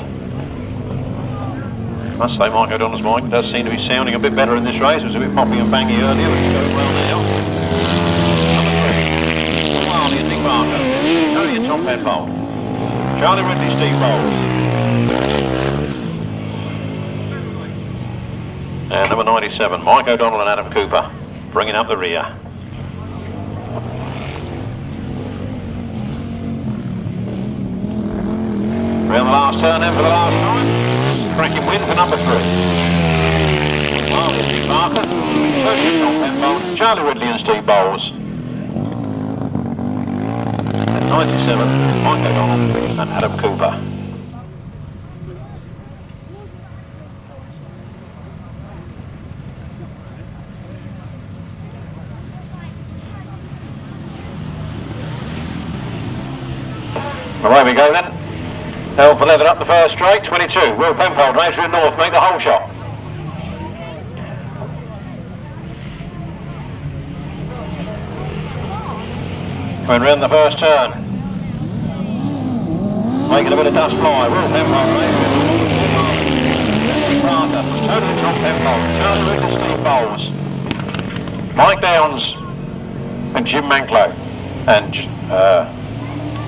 K: I must say Mike O'Donnell's mic does seem to be sounding a bit better in this race. It was a bit poppy and bangy earlier, but it's going well now. Number 3, Paul Marley and Nick Barker, Tony and Tom Penfold, Charlie Ridley, Steve Bowles. And number 97, Mike O'Donnell and Adam Cooper, bringing up the rear. Round the last turn then for the last time. Cracking win for number 3. Marley and Nick Barker, Tony and Tom Penfold, Charlie Ridley and Steve Bowles. And 97, Mike O'Donnell and Adam Cooper. Away we go then. Hell for leather up the first straight, 22. Will Penfold, Ranger in North, make the whole shot. Going round the first turn. Making a bit of dust fly. Will Penfold, Ranger in North. Barker, Tony and Tom Penfold, Charlie Ridley, Steve Bowles, Mike Downs and Jim Manklow, and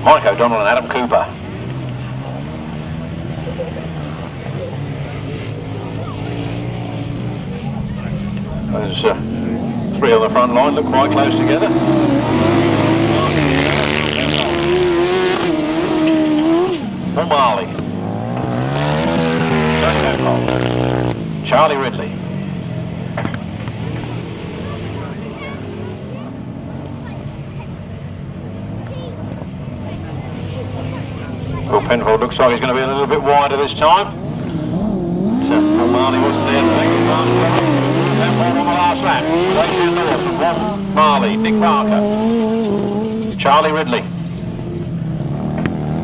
K: Mike O'Donnell and Adam Cooper. Those 3 on the front line look quite close together. Paul Marley. Charlie Ridley. Will Penfold looks like he's going to be a little bit wider this time. Paul Marley wasn't there to take advantage. Penfold on the last lap. Racing north from Paul Marley, Nick Barker, Charlie Ridley,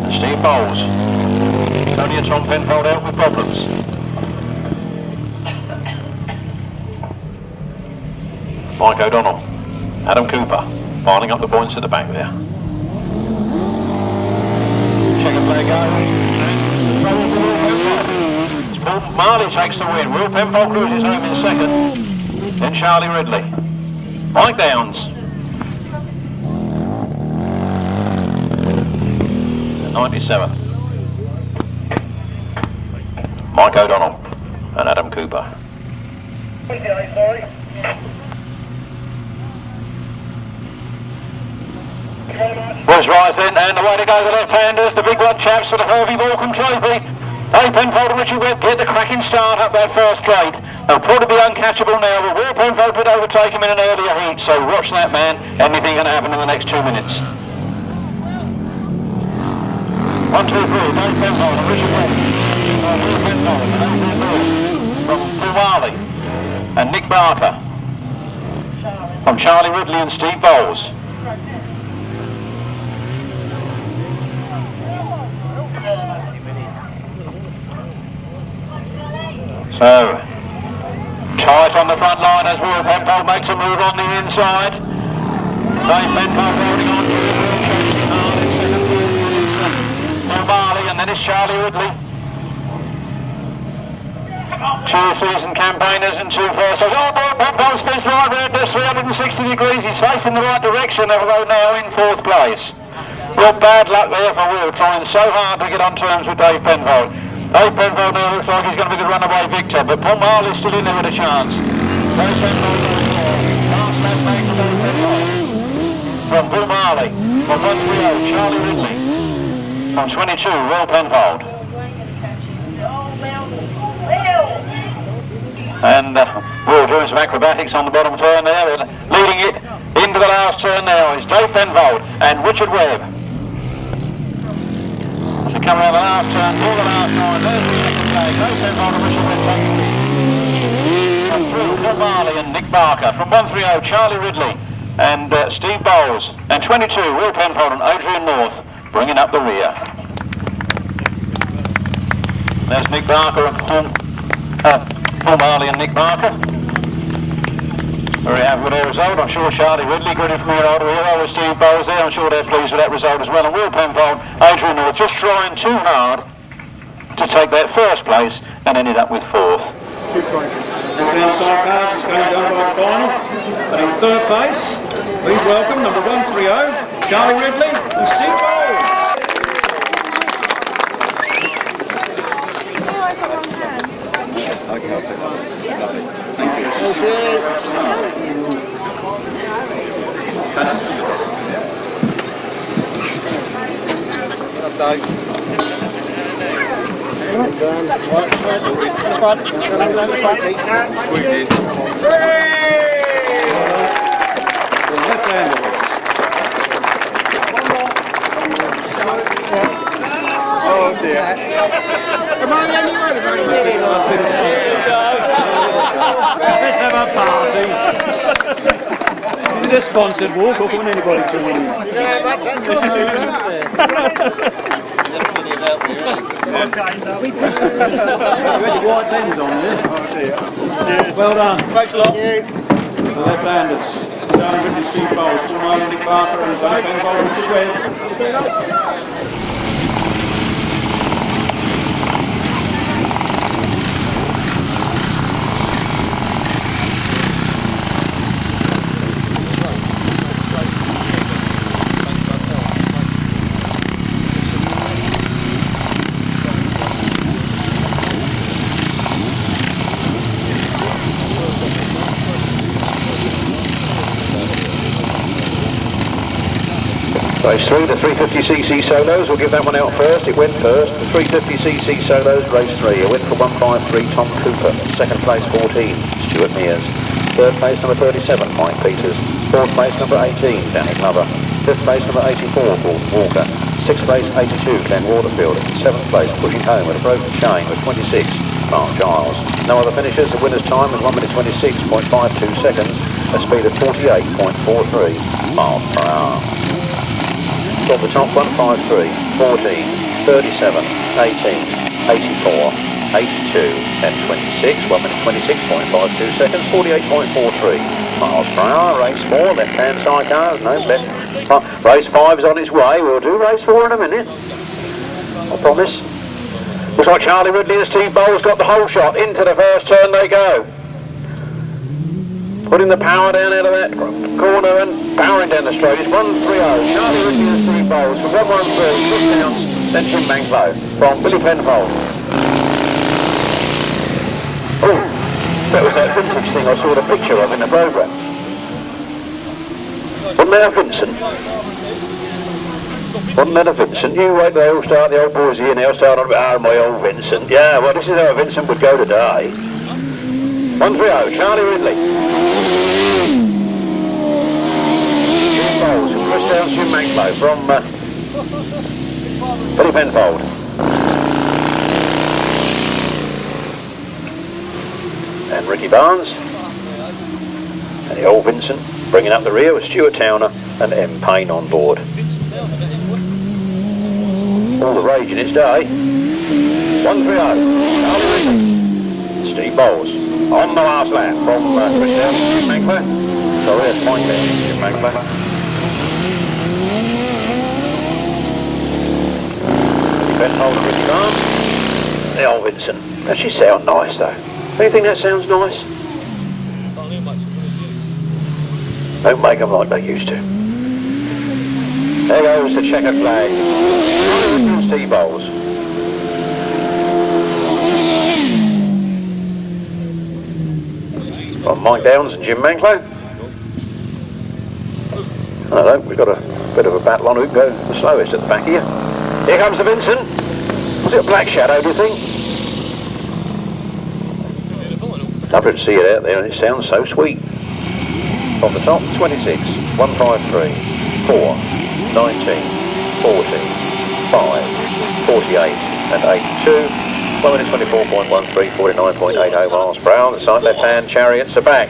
K: and Steve Bowles. Tony and Tom Penfold out with problems. Mike O'Donnell, Adam Cooper, piling up the points at the back there. Checker flag goes. Paul Marley takes the win. Will Penfold cruises home in second. Then Charlie Ridley. Mike Downs. 97. Mike O'Donnell and Adam Cooper. Boys rise then, and away to go the left-handers, the big one chaps for the Hervey Morecambe Trophy. Hey, Penfold and Richard Webb get the cracking start up that first straight. They'll probably be uncatchable now, but Will Penfold could overtake him in an earlier heat, so watch that man. Anything can happen in the next 2 minutes. 1, 2, 3, Dave Penfold and Richard Webb. Will Penfold and Adrian Lewis from Paul Marley and Nick Barker from Charlie Ridley and Steve Bowles. So, tight on the front line as Will Penfold makes a move on the inside. Dave Penfold holding on to Paul Marley, and then it's Charlie Ridley. 2 season campaigners and 2 first. Oh, boy, Penfold spins right round this 360 degrees. He's facing the right direction, although now in 4th place. Well, bad luck there for Will, trying so hard to get on terms with Dave Penfold. Dave Penfold now looks like he's going to be the runaway victor, but Paul Marley's still in there with a chance. Dave Penfold goes forward. Last lap back to Dave Penfold. From Paul Marley, from 130, Charlie Ridley. From 22, Will Penfold. And Will doing some acrobatics on the bottom turn there, and leading it into the last turn now is Dave Penfold and Richard Webb. So come around the last turn, all the last line, there's the second flag. Dave Penfold and Richard Webb taking the lead. From through, Paul Marley and Nick Barker. From 130, Charlie Ridley and Steve Bowles. And 22, Will Penfold and Adrian North bringing up the rear. There's Nick Barker and Paul Marley and Nick Barker. Very happy with their result. I'm sure Charlie Ridley, good from here over here with Steve Bowles there. I'm sure they're pleased with that result as well. And Will Penfold, Adrian North, just trying too hard to take that first place and ended up with 4th.
C: Left Hand Sidecar is going down by the final. And in 3rd place, please welcome number 130, Charlie Ridley and Steve Bowles. Okay, I'll take that. Thank you. Oh dear.
B: Come on, then you want
C: Let's have a party. Is it a sponsored walk or can anybody join in?
B: Yeah, that's a costume,
C: You had your white lens on there. Oh dear. Cheers. Well done. Thanks a lot. The left-handers. Charlie Ridley, Steve Bowles, Paul Marley, Nick Barker and Dave Penfold, Richard Webb.
G: Race 3, the 350cc solos. We'll give that one out first. It went first. The 350cc solos, race 3. A win for 153, Tom Cooper. Second place, 14, Stuart Mears. Third place, number 37, Mike Peters. Fourth place, number 18, Danny Glover. Fifth place, number 84, Paul Walker. Sixth place, 82, Glenn Waterfield. Seventh place, pushing home with a broken chain with 26, Mark Giles. No other finishers. The winner's time was 1 minute 26.52 seconds, a speed of 48.43 miles per hour. From the top, 153, 14, 37, 18, 84, 82, and 26, 1 minute 26.52 seconds, 48.43 miles per hour. Race 4, Left Hand Sidecar, no left. Race 5 is on its way. We'll do race 4 in a minute, I promise. Looks like Charlie Ridley and Steve Bowles got the whole shot. Into the first turn they go. Putting the power down out of that corner and powering down the straight. It's 130. Charlie Ridley and Steve Bowles from 113, Chris Downs, then Jim Banklow from Billy Penfold. Oh, that was that vintage thing I saw the picture of in the programme. Wasn't that a Vincent? Wasn't that a Vincent? You wait till they all start, the old boys here now start on about, oh, my old Vincent. Yeah, well, this is how a Vincent would go today. 130, Charlie Ridley. Steve Bowles and Chris Downs, Jim Banklow from Billy Penfold. And Ricky Barnes. And the old Vincent bringing up the rear with Stuart Towner and M. Payne on board. All the rage in its day. 130, Charlie Ridley. Steve Bowles on the last lap from Chris Downs, Jim Banklow. Sorry, that's Mike there, Jim Banklow. Penfold and Ricky Barnes. The old Vincent. That she sound nice though. Do you think that sounds nice? Don't make them like they used to. There goes the checker flag. Steve Bowles. From Mike Downs and Jim Banklow. I don't know, we've got a bit of a battle on who can go the slowest at the back here. Here comes the Vincent. Was it a black shadow, do you think? Lovely to see it out there, and it sounds so sweet. From the top, 26, 153, 4, 19, 40, 5, 48, and 82. 1 minute 24.13, 49.80 miles per hour. The side left hand chariots are back.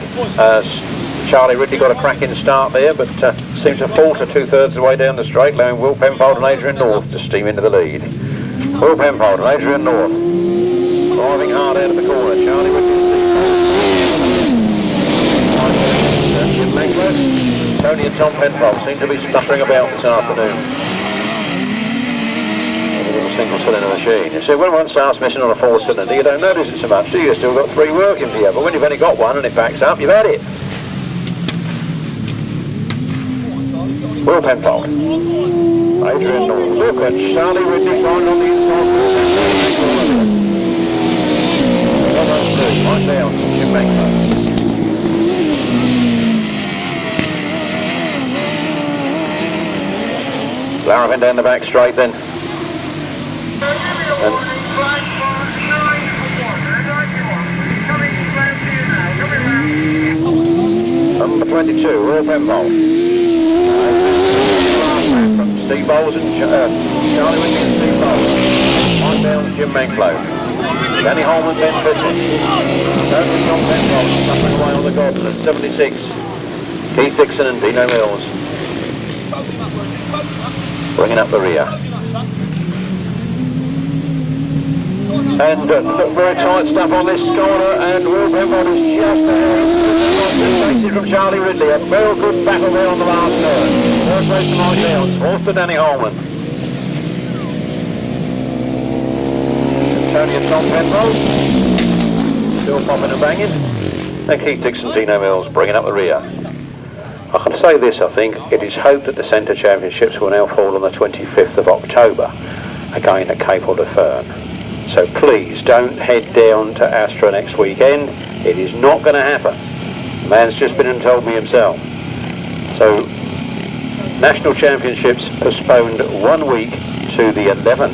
G: Charlie Ridley got a cracking start there, but seemed to falter 2/3 of the way down the straight, allowing Will Penfold and Adrian North to steam into the lead. Will Penfold and Adrian North driving hard out of the corner. Charlie Ridley. Jim Banklow. Tony and Tom Penfold seem to be sputtering about this afternoon. A little single cylinder machine. You see, when one starts missing on a 4-cylinder, you don't notice it so much, do you? You've still got 3 working for you, but when you've only got 1 and it backs up, you've had it. Will Penfold. Adrian North. Look at Charlie Ridley going on the inside. Right down, Jim Banklow. Laravan down the back straight then. And number 22, Will Penfold. From Steve Bowles and Charlie Ridley and Steve Bowles. Mike Downs, Jim Banklow. Danny Holman, Ben Frittenden. Tony Tom Penfold suffering away on the Goodwin. 76. Keith Dixon and Dino Mills bringing up the rear. And very tight stuff on this corner, and Will Penfold is just from Charlie Ridley. A very good battle there on the last turn. First race to Mike Downs, fourth to Danny Holman. Tony and Tom Penfold still popping and banging. And Keith Dixon, Dino Mills bringing up the rear. I can say this, I think, it is hoped that the Centre Championships will now fall on the 25th of October, again at Cape de Fern. So please don't head down to Astra next weekend. It is not going to happen. The man's just been and told me himself. So
K: National Championships postponed 1 week to the 11th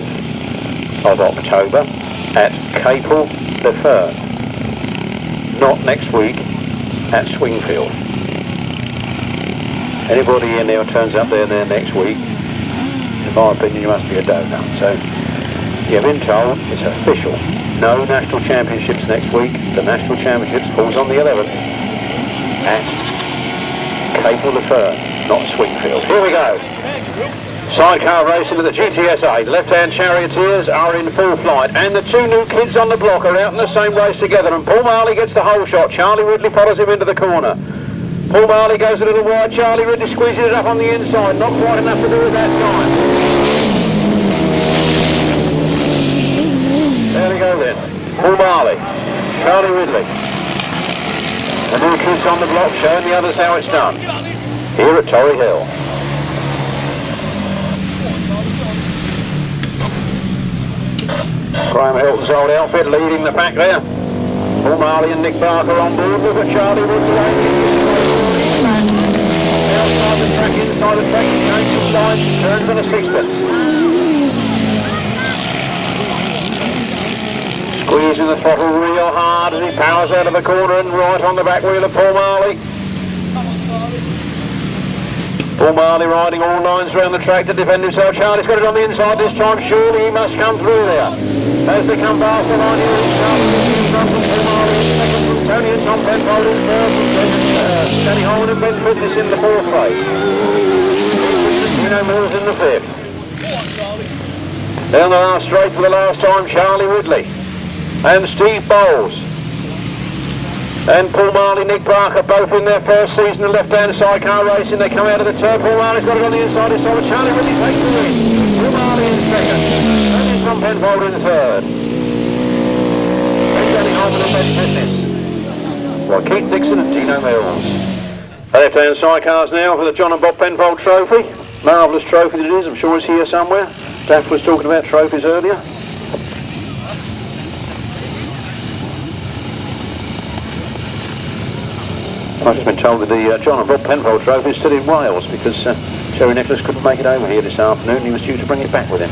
K: of October at Capel Le Fern. Not next week at Swingfield. Anybody in there who turns up there next week, in my opinion, you must be a donut. So you've been told it's official. No National Championships next week. The National Championships falls on the 11th at Capel Le Fern, not Swingfield. Here we go. Sidecar racing with the GTSA. Left Hand Charioteers are in full flight, and the two new kids on the block are out in the same race together, and Paul Marley gets the whole shot. Charlie Ridley follows him into the corner. Paul Marley goes a little wide. Charlie Ridley squeezes it up on the inside. Not quite enough to do at that time. There we go then. Paul Marley, Charlie Ridley. The new kids on the block showing the others how it's done. Here at Torry Hill. Graham Hilton's old outfit leading the pack there. Paul Marley and Nick Barker on board. We've got Charlie Ridley outside the track, inside the track, he changes sides, turns on a sixpence. Squeezing the throttle real hard as he powers out of the corner and right on the back wheel of Paul Marley. Paul Marley riding all lines around the track to defend himself. Charlie's got it on the inside this time. Surely he must come through there. As they come past the line here, Charlie in front from Paul Marley in second, from Tony and Tom Penfold in third, from Danny Holman and Ben Fitness in the fourth place. Mills in the fifth. Down the last straight for the last time, Charlie Ridley and Steve Bowles. And Paul Marley, Nick Barker, both in their first season of left-hand sidecar racing. They come out of the turn. Paul Marley's got it on the inside this time. Charlie Ridley takes the lead. Paul Marley in second. And then Tom Penfold in third. And Danny Holman and Ben Fitness. Well, Keith Dixon and Dino Mills. Left-hand sidecars now for the John and Bob Penfold Trophy. Marvellous trophy that it is. I'm sure it's here somewhere. Daff was talking about trophies earlier. I've just been told that the John and Bob Penfold Trophy is still in Wales because Terry Nicholas couldn't make it over here this afternoon. He was due to bring it back with him.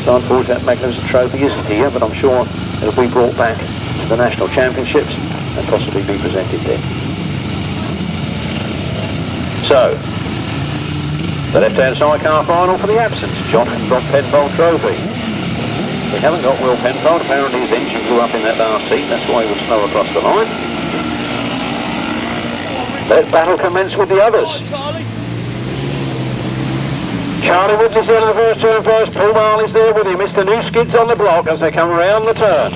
K: So unfortunately that magnificent trophy isn't here, but I'm sure it'll be brought back to the National Championships and possibly be presented then. So, the left-hand sidecar final for the absent John and Bob Penfold Trophy. We haven't got Will Penfold. Apparently his engine blew up in that last heat. That's why he was slow across the line. Let battle commence with the others. Charlie Ridley's there in the first turn first. Paul Marley's there with him. It's the new skids on the block as they come around the turn.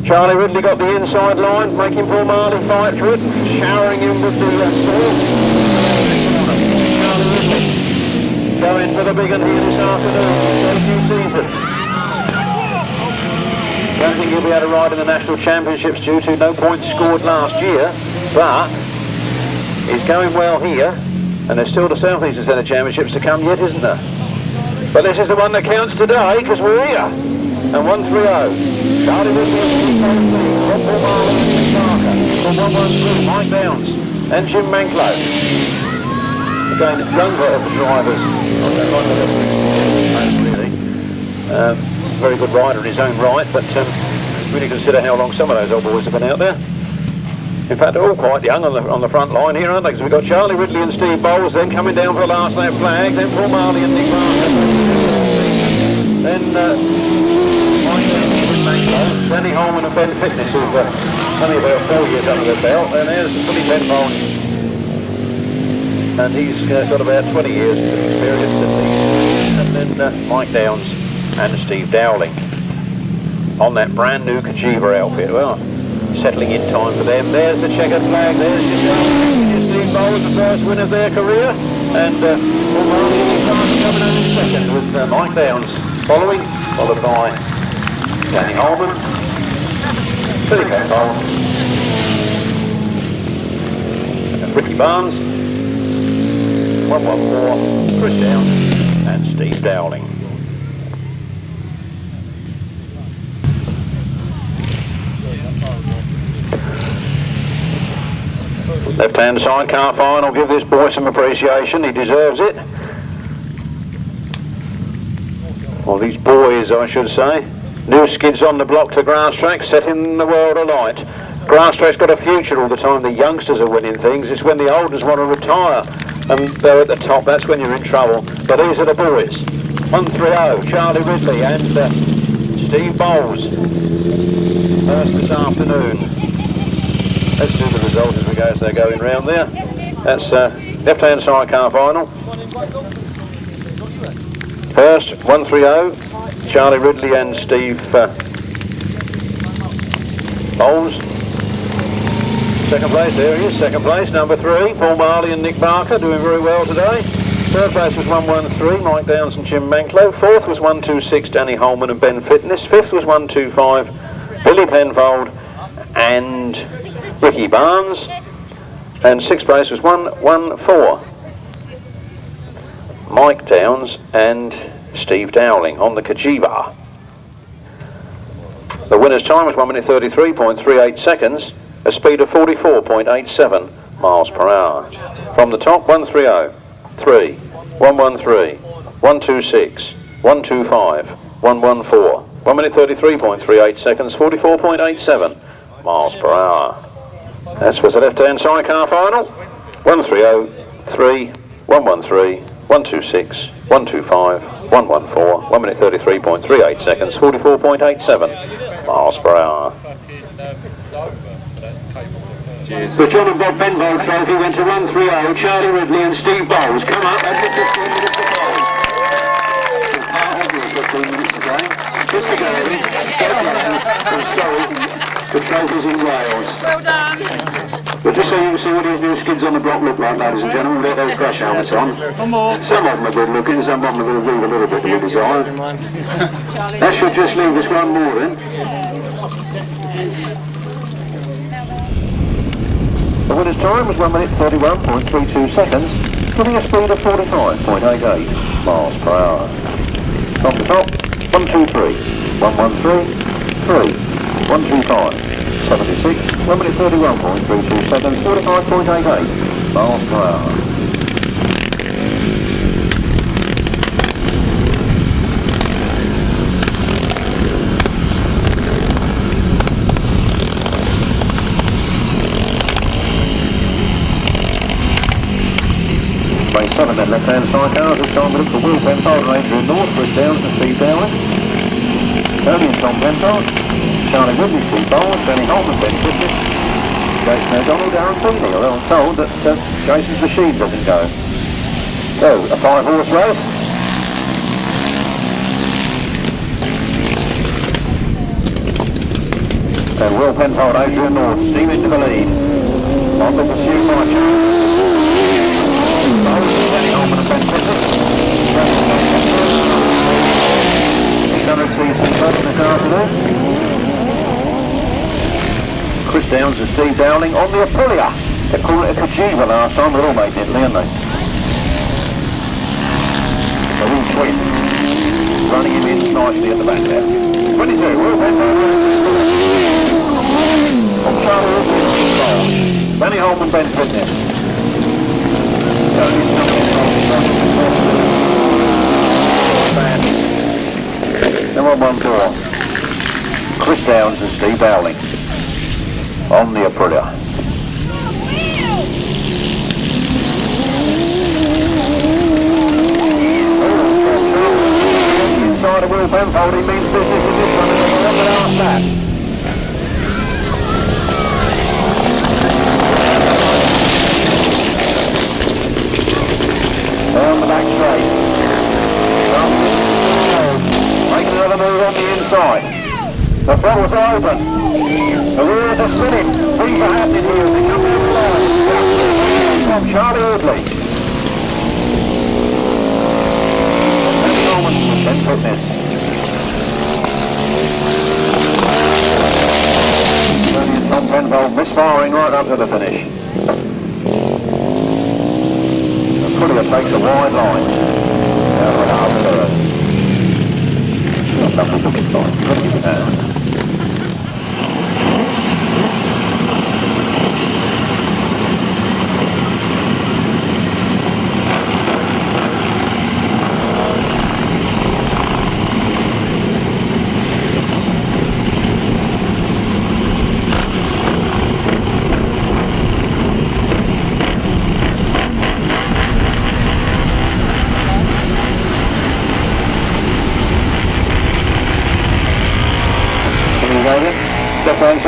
K: Charlie Ridley got the inside line, making Paul Marley fight through it, showering him with the soil. Charlie Ridley going for the big one here this afternoon. Season. I don't think he'll be able to ride in the National Championships due to no points scored last year, but he's going well here, and there's still the South Eastern Centre Championships to come yet, isn't there? But this is the one that counts today, because we're here. And 130. Charlie Ridley and Rob Paul Marley and Mick Barker. From 113, Mike Downs and Jim Manklow. Again, younger of the drivers. Really. Very good rider in his own right, but really consider how long some of those old boys have been out there. In fact, they're all quite young on the front line here, aren't they? Because we've got Charlie Ridley and Steve Bowles then coming down for the last lap flag, then Paul Marley and Nick Barker. Then Danny Holman and Ben Fitness, who've only about 4 years under their belt, and there's Billy Penfold, and he's got about 20 years experience at least. And then Mike Downs and Steve Dowling on that brand new Kajiva outfit. Well, settling in time for them. There's the checkered flag, there's Steve Bowles, the first win of their career, and Paul Marley coming on in second with Mike Downs following, followed by Danny Holman, Billy Penfold, and Ricky Barnes, 114, Chris Downs and Steve Dowling.
G: Left Hand Sidecar final. Give this boy some appreciation. He deserves it. Well, these boys, I should say. New skids on the block to Grasstrack, setting the world alight. Grasstrack's got a future all the time. The youngsters are winning things. It's when the olders want to retire and they're at the top, that's when you're in trouble. But these are the boys. 130, Charlie Ridley and Steve Bowles. First this afternoon. Let's do the result as we go as they're going round there. That's Left Hand Sidecar final. First, 130, Charlie Ridley and Steve Bowles. Second place, there he is, second place, number 3, Paul Marley and Nick Barker, doing very well today. Third place was 113, Mike Downs and Jim Manklow. Fourth was 126, Danny Holman and Ben Fitness. Fifth was 125, Billy Penfold and Ricky Barnes. And sixth place was 114, Mike Downs and Steve Dowling on the Kajiva. The winner's time was 1 minute 33.38 seconds, a speed of 44.87 miles per hour. From the top, 130, 3, 113, 126, 125, 114. 1 minute 33.38 seconds, 44.87 miles per hour. That was the Left Hand Sidecar final. 130, 3, 113, 126, 125, 114. 1 minute 33.38 seconds, 44.87 miles per hour.
J: The John and Bob Penfold Trophy went to 130, Charlie Ridley and Steve Bowles. Come up, that's the 15 minutes to go. Part of the 15 minutes to go. Just to go, and Story, the trophies in Wales.
I: Well done.
J: But just so you can see what these new skids on the block look like, ladies and gentlemen, we've got those crash helmets on. Some of them are good looking, some of them will leave a little bit of a desire. That should just leave us one more then.
G: The winner's time was 1 minute 31.32 seconds, giving a speed of 45.88 miles per hour. From the top, 123, 113, 3, 125, 76, 1 minute 31.32 seconds, 45.88 miles per hour. Race 7 then, Left Hand Sidecar, this time we look for Will Penfold and Adrian North, Chris Downs and Steve Dowling, Torry and Tom Penfold, Charlie Ridley, Steve Bowles, Danny Holman, Ben Fitness, Jason O'Donnell, Darren Feeney, although I'm told that Jason's machine doesn't go. So, a 5-horse race. And Will Penfold, Adrian North, steam into the lead. On the pursuit by Charlie. Danny Holman and Ben Fitness. 600cc club this afternoon. Chris Downs and Steve Dowling on the Aprilia. They called it a Kajiva last time, they're all made in Italy, aren't they? They're all twins. Running him in nicely at the back there. 22, Will Penfold. On Charlie Ridley, Danny Holman, Ben Fitness. Number 114, Chris Downs and Steve Dowling on the Aprilia. Inside of Will Penfold, he means business with this one, and he's not going to ask that. On the back straight. Making another move on the inside. The throttles are open. The wheels are spinning. Things are happening here. They come down the line. From Charlie Ridley. Danny Holman with Ben Fitness. Torry and Tom Penfold misfiring right up to the finish. It takes a wide line. Down to an half third. Not lovely looking line. Look at that.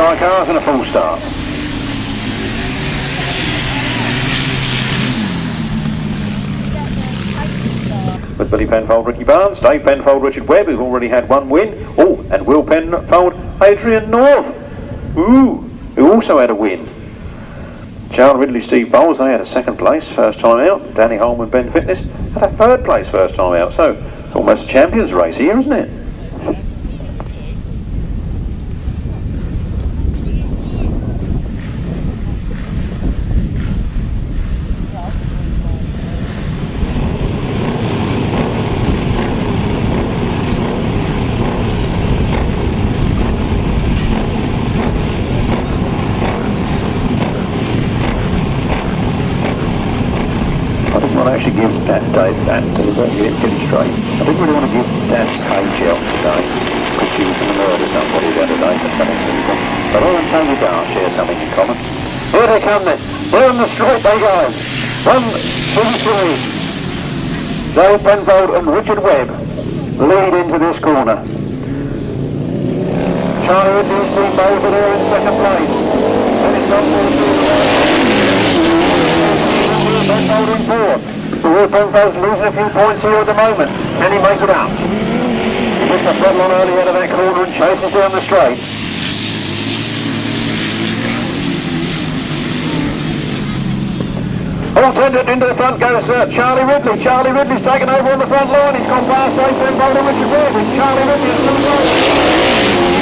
G: Sidecars and a full start. With Billy Penfold, Ricky Barnes, Dave Penfold, Richard Webb, who's already had one win. Oh, and Will Penfold, Adrian North, who also had a win. Charlie Ridley, Steve Bowles, they had a second place first time out. Danny Holman, Ben Fitness had a third place first time out. So it's almost a champions race here, isn't it? Actually give that Dave that to get it straight. I didn't really want to give Dad's hay gel today because she was in the murder somebody the other day for something simple. But I and Tony Dart share something in common. Here they come then. Here on the straight they go. 1, 2, 3. Dave Penfold and Richard Webb lead into this corner. Charlie Ridley, Steve Bowles are there in second place. Then it's on for Penfold in fourth. Will Penfold's losing a few points here at the moment. Can he make it up? He missed the throttle on early out of that corner and chases down the straight. All turned into the front goes Charlie Ridley. Charlie Ridley's taken over on the front line. He's gone past Dave Penfold and Richard Webb. It's Charlie Ridley is still going.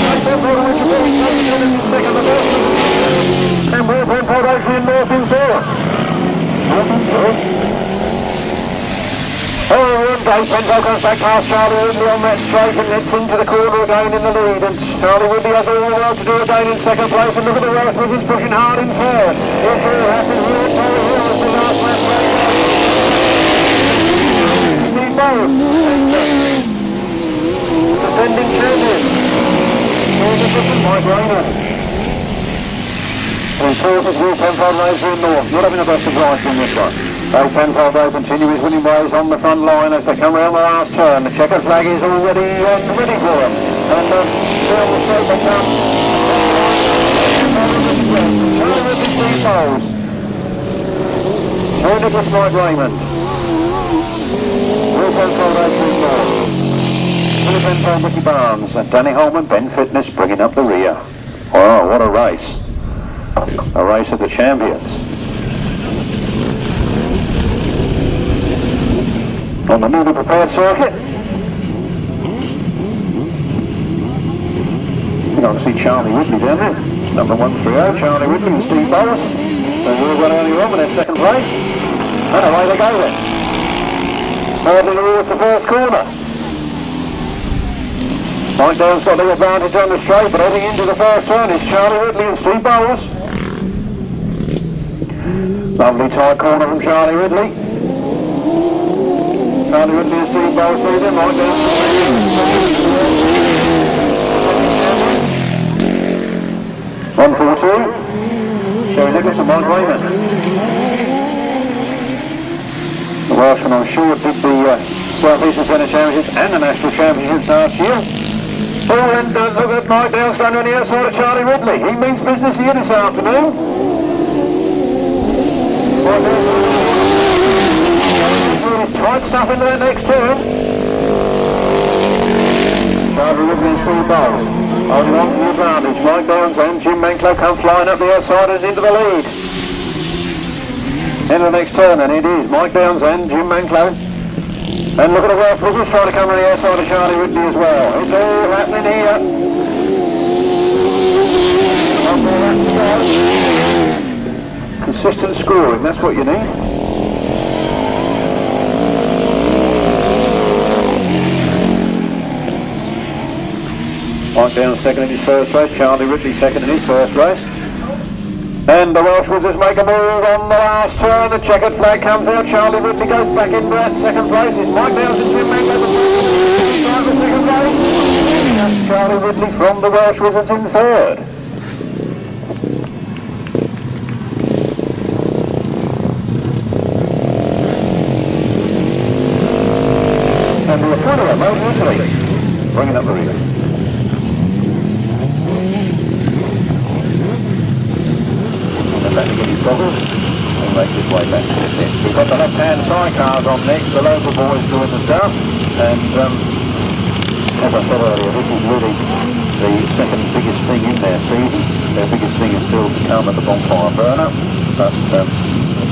G: Dave Penfold and Richard Webb is in second the best. And Will Penfold Adrian North in fourth. Dave Penfold comes back past Charlie Ridley on that straight and it's into the corner again in the lead, and Charlie Ridley has all the world to do again in second place, and look at the Welsh Wizards pushing hard in third. It's all happening here at Torry Hill as the last lap race. Steve Bowles, defending champion. Mike Rayner. And fourth is Will Penfold Adrian North. Not having the best of life in this one. Dave Penfold though continue his winning ways on the front line as they come around the last turn. The checkered flag is already ready for them. And down the straight they come. Charlie Ridley, Steve Bowles. Torry Nicholas, Mike Raymond. Will Penfold Adrian North. Billy Penfold, Ricky Barnes. And Danny Holman, Ben Fitness bringing up the rear. Wow, what a race. A race of the champions. On the newly prepared circuit. You can see Charlie Ridley down there. Number 130, Charlie Ridley and Steve Bowles. They will run earlier on with their second place. And away they go then. Hardly towards the first corner. Mike Down's got the advantage on the straight, but heading into the first turn is Charlie Ridley and Steve Bowles. Lovely tight corner from Charlie Ridley. Charlie Ridley and Steve Bowles lead them, Mike Down. 142. Terry Nicholas and Mike Raymond. The Welshman, I'm sure, did the South Eastern Centre Championships and the National Championships last year. Oh, and look at Mike Downs going on the outside of Charlie Ridley. He means business here this afternoon. Tight stuff into that next turn. Charlie Ridley and Steve Bowles holding on to the advantage. Mike Downs and Jim Manklow come flying up the outside and into the lead. Into the next turn, and it is Mike Downs and Jim Manklow. And look at the Welsh Wizards trying to come on the outside of Charlie Ridley as well. It's all happening here. Consistent scoring, that's what you need. Mike Downs second in his first race, Charlie Ridley second in his first race. And the Welsh Wizards make a move on the last turn. The checkered flag comes out. Charlie Ridley goes back into that second place. It's Mike Downs and Jim Manklow the second place. And Charlie Ridley from the Welsh Wizards in third. And the Apollo, Motor Italy, bringing up the rear. make his way back to the pit. We've got the left-hand sidecars on next, the local boys doing the stuff, and as I said earlier, this is really the second biggest thing in their season. Their biggest thing is still to come at the bonfire burn-up, but as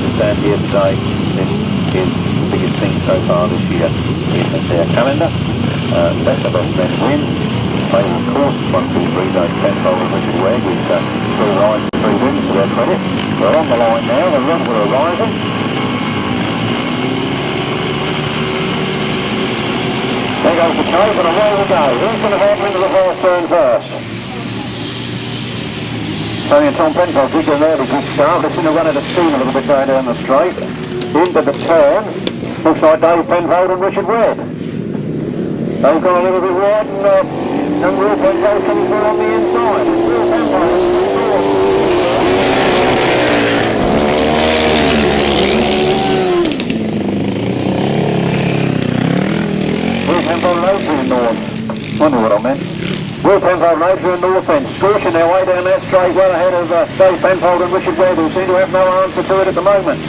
G: we stand here today, this is the biggest thing so far this year in their calendar. Let the best men win. They will, of course, 1, 2, 3 days, Penfold and Richard Wegg with 3 rides and 3 wins to their credit. We're on the line now, the run will arriving. There goes the cave and away we go. Who's going to help into the first turn first? Torry and Tom Penfold did an early good start. They've seen a run out of steam a little bit going down the straight. Into the turn. Looks like Dave Penfold and Richard Webb. They've gone a little bit wide and Will Penfold coming through on the inside. Will Penfold. Will Penfold rode through the north. Wonder what I meant. Will Penfold rode through the north end, scorching their way down that straight well ahead of Dave Penfold and Richard Webb, who seem to have no answer to it at the moment.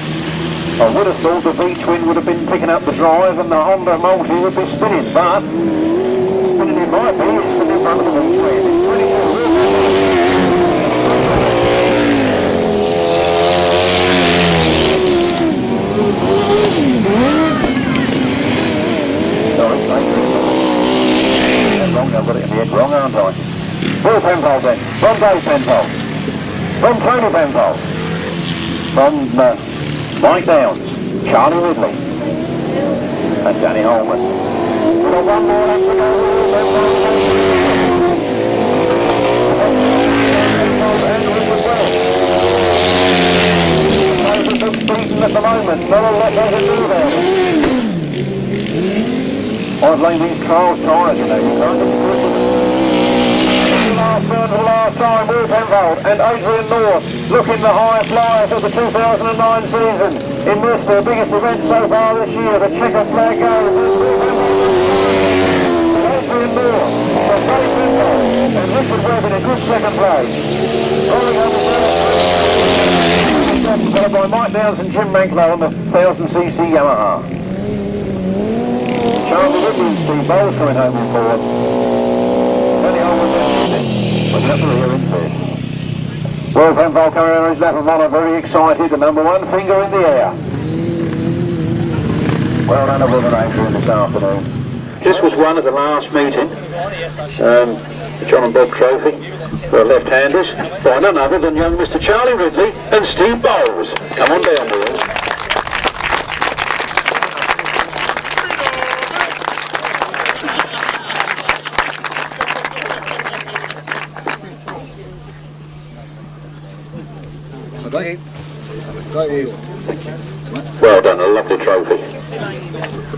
G: I would have thought the V-twin would have been picking up the drive and the Honda multi would be spinning, but spinning it might be, it's still in front of the V-twin. It's pretty good. Sorry, wrong, I've got it in the head wrong, aren't I? Will Penfold then, from Dave Penfold, from Tony Penfold, from Mike Downs, Charlie Ridley, and Danny Holman. We've got one more left to go. Beaten at the moment, no one let them do there. I've laid these trials tyres, you know, you can't get good with them. Last turn for the last time, Will Penfold and Adrian North looking the high flyers of the 2009 season in this, their biggest event so far this year, the checker flag goes. Adrian North, from Dave Penfold and Richard Webb in a good second place. Rolling over followed by Mike Downs and Jim Manklow on the 1000cc Yamaha. Charlie Ridley Steve Bowles coming home on board. Danny Holman looking up the rear in fifth. Will Penfold coming around his lap of honour, very excited, the number one finger in the air. Well done over the Adrian this afternoon. This was one at the last meeting, the John and Bob Trophy for left-handers, by none other than young Mr. Charlie Ridley and Steve Bowles. Come on down, Will. Well done, a lovely trophy.